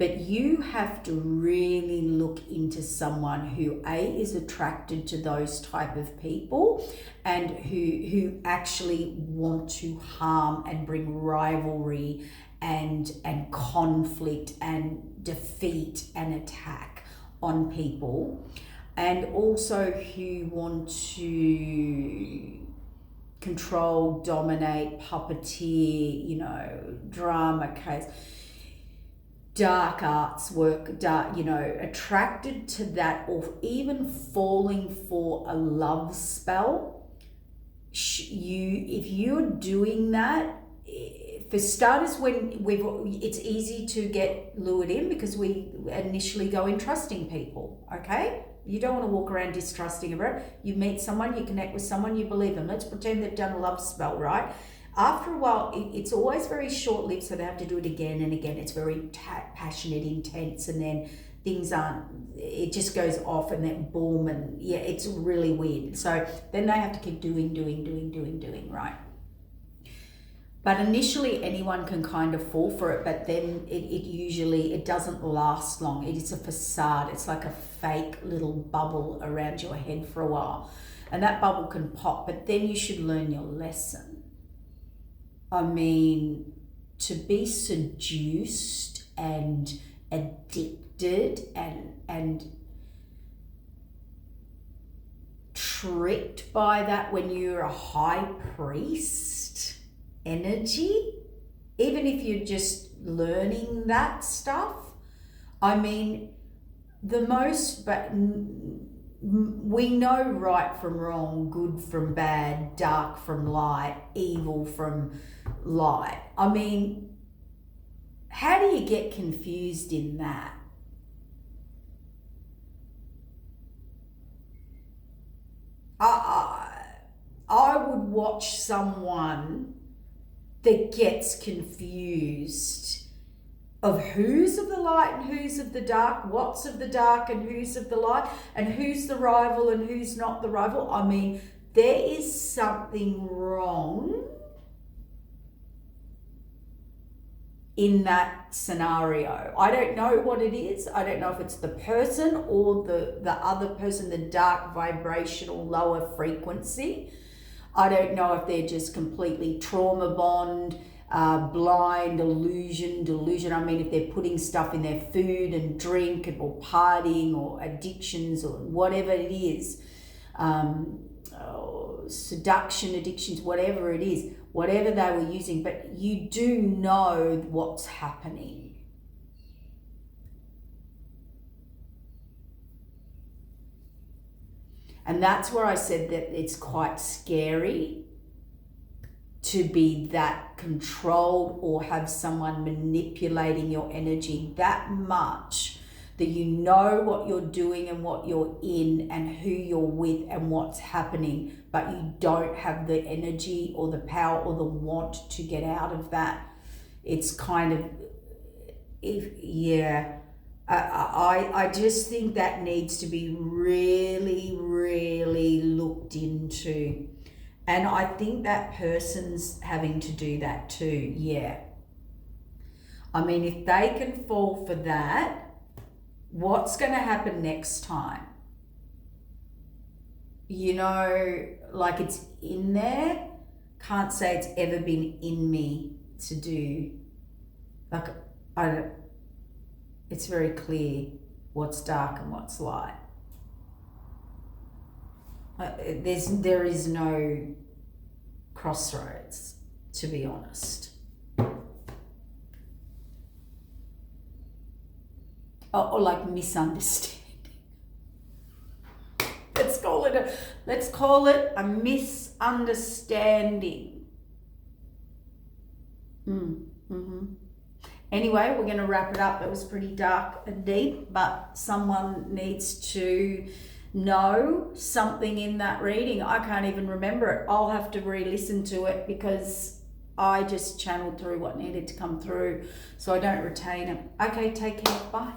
But you have to really look into someone who is attracted to those type of people and who actually want to harm and bring rivalry and conflict and defeat and attack on people, and also who want to control, dominate, puppeteer, you know, drama case, dark arts work, dark, you know, attracted to that, or even falling for a love spell. If you're doing that, for starters, it's easy to get lured in because we initially go in trusting people, okay? You don't want to walk around distrusting everyone. You meet someone, you connect with someone, you believe them. Let's pretend they've done a love spell, right? After a while, it's always very short-lived, so they have to do it again and again. It's very passionate, intense, and then things it just goes off, and then boom, and yeah, it's really weird. So then they have to keep doing, right? But initially, anyone can kind of fall for it, but then it usually doesn't last long. It is a facade. It's like a fake little bubble around your head for a while. And that bubble can pop, but then you should learn your lesson. I mean, to be seduced and addicted and tricked by that when you're a high priest energy, even if you're just learning that stuff, I mean, we know right from wrong, good from bad, dark from light, evil from light. I mean, how do you get confused in that? I would watch someone that gets confused of who's of the light and who's of the dark, what's of the dark and who's of the light, and who's the rival and who's not the rival. I mean, there is something wrong in that scenario. I don't know what it is. I don't know if it's the person or the other person, the dark vibrational lower frequency. I don't know if they're just completely trauma bond, blind, delusion. I mean, if they're putting stuff in their food and drink or partying or addictions or whatever it is, seduction, addictions, whatever it is, whatever they were using, but you do know what's happening. And that's where I said that it's quite scary to be that controlled or have someone manipulating your energy that much that you know what you're doing and what you're in and who you're with and what's happening, but you don't have the energy or the power or the want to get out of that. It's kind of, I just think that needs to be really, really looked into. And I think that person's having to do that too, yeah. I mean, if they can fall for that, what's going to happen next time? You know, like it's in there. Can't say it's ever been in me to do. Like, it's very clear what's dark and what's light. There is no crossroads, to be honest. Or like misunderstanding. Let's call it a misunderstanding. Anyway, we're going to wrap it up. It was pretty dark and deep, but someone needs to know something in that reading. I can't even remember it. I'll have to re-listen to it because I just channeled through what needed to come through, so I don't retain it. Okay, take care. Bye.